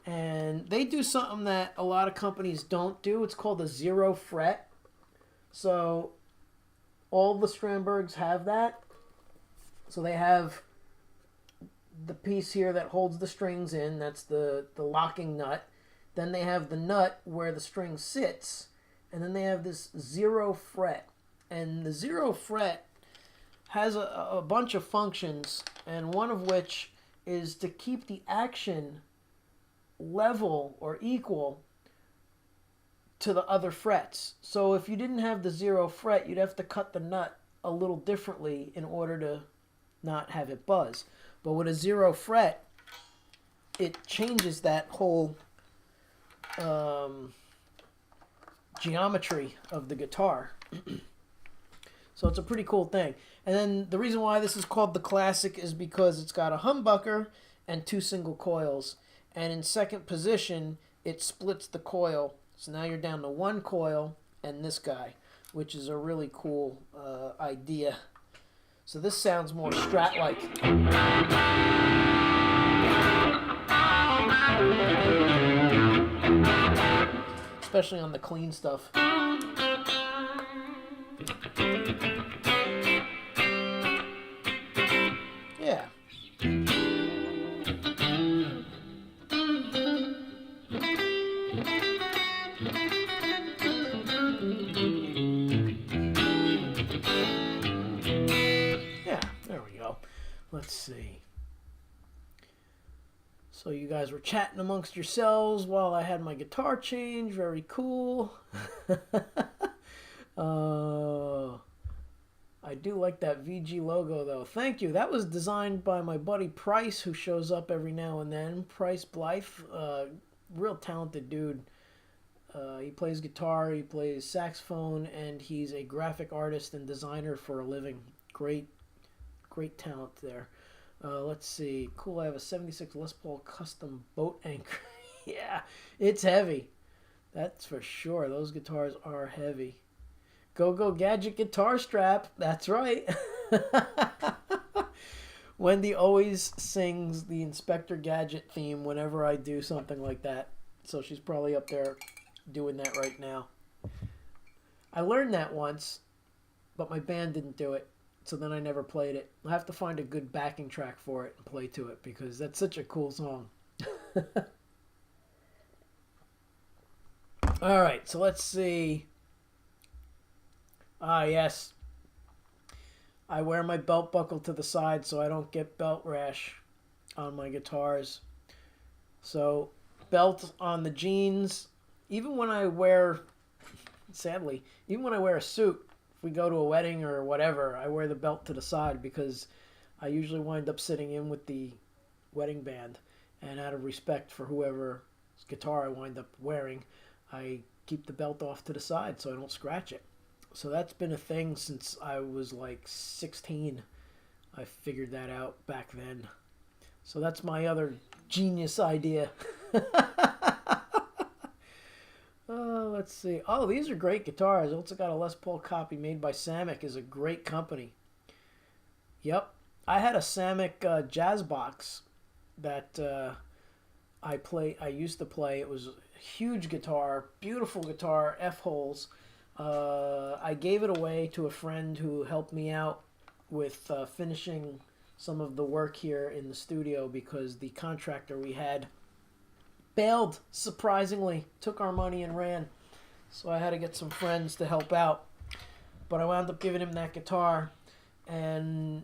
And they do something that a lot of companies don't do. It's called a 0 fret. So all the Strandbergs have that. So they have the piece here that holds the strings in. That's the locking nut. Then they have the nut where the string sits. And then they have this 0 fret. And the 0 fret has a bunch of functions. And one of which is to keep the action level or equal to the other frets. So if you didn't have the 0 fret, you'd have to cut the nut a little differently in order to not have it buzz. But with a 0 fret, it changes that whole geometry of the guitar. So it's a pretty cool thing. And then the reason why this is called the Classic is because it's got a humbucker and 2 single coils. And in second position, it splits the coil. So now you're down to 1 coil and this guy, which is a really cool idea. So this sounds more Strat-like. Especially on the clean stuff. Yeah. Let's see. So you guys were chatting amongst yourselves while I had my guitar change. Very cool. I do like that VG logo, though. Thank you. That was designed by my buddy Price, who shows up every now and then. Price Blythe, real talented dude. He plays guitar, he plays saxophone, and he's a graphic artist and designer for a living. Great, great talent there. Let's see. Cool, I have a 76 Les Paul custom boat anchor. Yeah, it's heavy. That's for sure. Those guitars are heavy. Go Go Gadget guitar strap. That's right. Wendy always sings the Inspector Gadget theme whenever I do something like that. So she's probably up there doing that right now. I learned that once, but my band didn't do it. So then I never played it. I have to find a good backing track for it and play to it because that's such a cool song. All right, so let's see. Ah, yes. I wear my belt buckle to the side so I don't get belt rash on my guitars. So, belt on the jeans. Even when I wear, sadly, even when I wear a suit, if we go to a wedding or whatever, I wear the belt to the side because I usually wind up sitting in with the wedding band. And out of respect for whoever's guitar I wind up wearing, I keep the belt off to the side so I don't scratch it. So that's been a thing since I was like 16. I figured that out back then. So that's my other genius idea. Let's see. Oh, these are great guitars. I also got a Les Paul copy made by Samick. Is a great company. Yep. I had a Samick jazz box that I used to play. It was a huge guitar, beautiful guitar, F-holes. I gave it away to a friend who helped me out with finishing some of the work here in the studio because the contractor we had bailed, surprisingly, took our money and ran. So I had to get some friends to help out. But I wound up giving him that guitar. And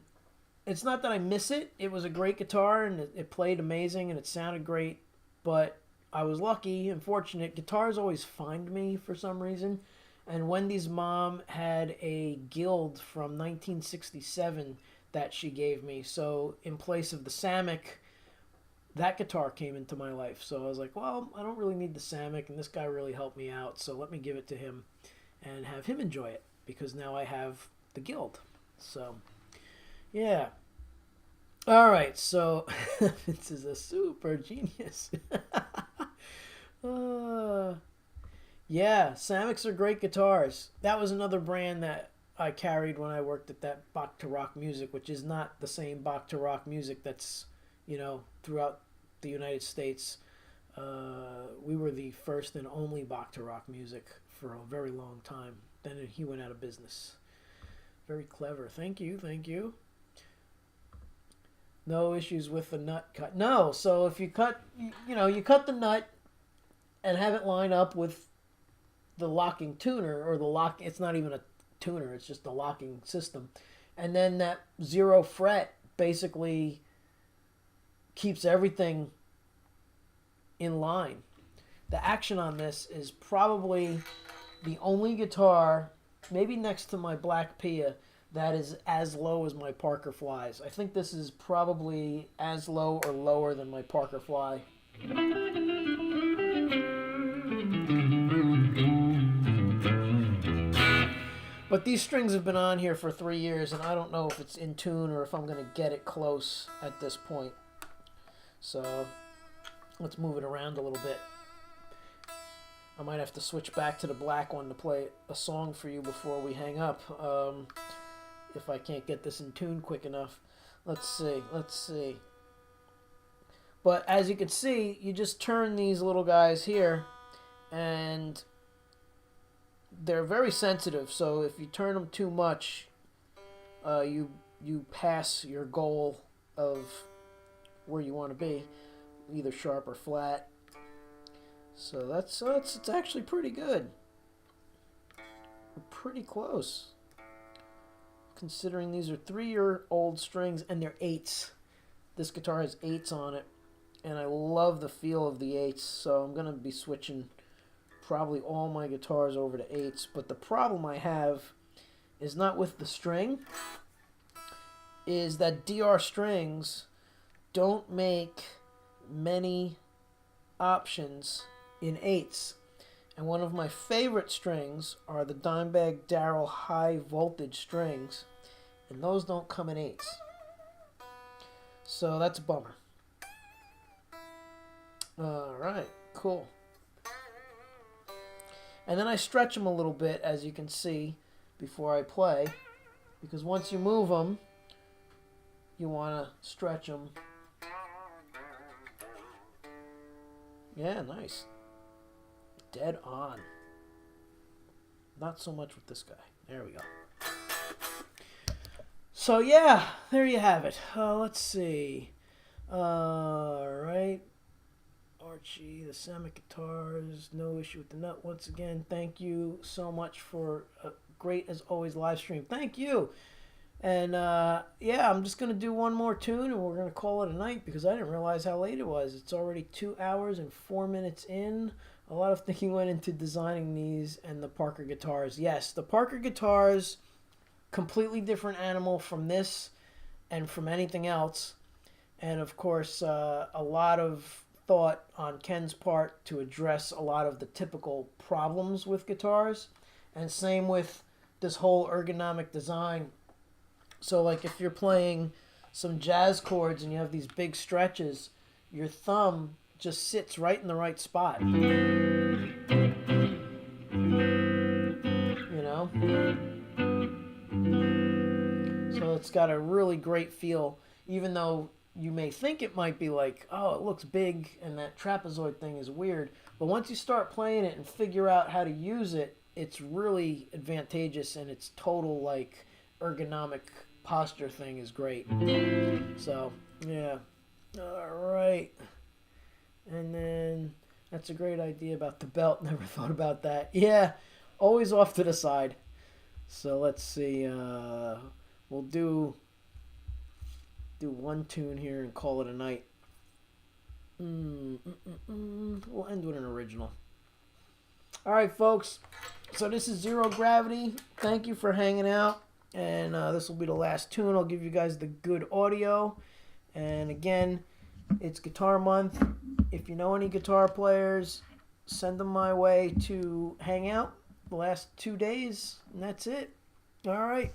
it's not that I miss it. It was a great guitar and it played amazing and it sounded great. But I was lucky and fortunate. Guitars always find me for some reason. And Wendy's mom had a Guild from 1967 that she gave me. So in place of the Samick, that guitar came into my life. So I was like, well, I don't really need the Samick, and this guy really helped me out. So let me give it to him and have him enjoy it because now I have the Guild. So, yeah. All right, so this is a super genius. Yeah, Samicks are great guitars. That was another brand that I carried when I worked at that Bach to Rock Music, which is not the same Bach to Rock Music that's, throughout the United States. We were the first and only Bach to Rock Music for a very long time. Then he went out of business. Very clever. Thank you, thank you. No issues with the nut cut. No, so if you cut, you cut the nut and have it line up with the locking tuner or the lock. It's not even a tuner. It's just the locking system. And then that 0 fret basically keeps everything in line. The action on this is probably the only guitar, maybe next to my Black Pia, that is as low as my Parker Flies. I think this is probably as low or lower than my Parker Fly. But these strings have been on here for 3 years, and I don't know if it's in tune or if I'm going to get it close at this point. So let's move it around a little bit. I might have to switch back to the black one to play a song for you before we hang up. If I can't get this in tune quick enough. Let's see. But as you can see, you just turn these little guys here, and they're very sensitive. So if you turn them too much, you pass your goal of where you want to be, either sharp or flat. So it's actually pretty good. We're pretty close, considering these are 3-year-old strings and they're 8s. This guitar has 8s on it, and I love the feel of the 8s. So I'm gonna be switching probably all my guitars over to 8s. But the problem I have is not with the string, is that DR strings don't make many options in 8s. And one of my favorite strings are the Dimebag Darrell high voltage strings, and those don't come in 8s. So that's a bummer. Alright, cool. And then I stretch them a little bit, as you can see, before I play, because once you move them, you want to stretch them. Yeah, nice. Dead on. Not so much with this guy. There we go. So yeah, there you have it. Let's see. Alright. Archie, the Samick guitars, no issue with the nut. Once again, thank you so much for a great, as always, live stream. Thank you. And yeah, I'm just going to do one more tune and we're going to call it a night because I didn't realize how late it was. It's already 2 hours and 4 minutes in. A lot of thinking went into designing these and the Parker guitars. Yes, the Parker guitars, completely different animal from this and from anything else. And of course, a lot of thought on Ken's part to address a lot of the typical problems with guitars. And same with this whole ergonomic design. So like if you're playing some jazz chords and you have these big stretches, your thumb just sits right in the right spot. You know? So it's got a really great feel, even though you may think it might be like, oh, it looks big and that trapezoid thing is weird. But once you start playing it and figure out how to use it, it's really advantageous, and its total like ergonomic posture thing is great. So, yeah. All right. And then that's a great idea about the belt. Never thought about that. Yeah, always off to the side. So let's see. We'll do one tune here and call it a night. We'll end with an original. All right, folks. So this is Zero Gravity. Thank you for hanging out. And this will be the last tune. I'll give you guys the good audio. And again, it's Guitar Month. If you know any guitar players, send them my way to hang out the last 2 days. And that's it. All right.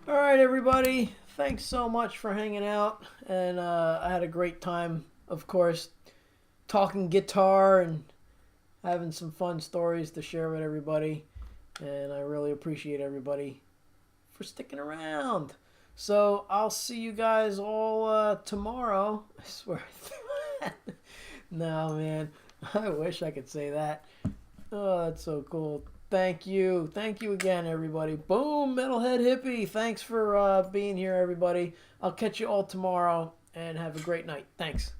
All right, everybody. Thanks so much for hanging out. And I had a great time, of course, talking guitar and having some fun stories to share with everybody. And I really appreciate everybody for sticking around. So I'll see you guys all tomorrow. I swear. No, man. I wish I could say that. Oh, that's so cool. Thank you. Thank you again, everybody. Boom, Metalhead Hippie. Thanks for being here, everybody. I'll catch you all tomorrow and have a great night. Thanks.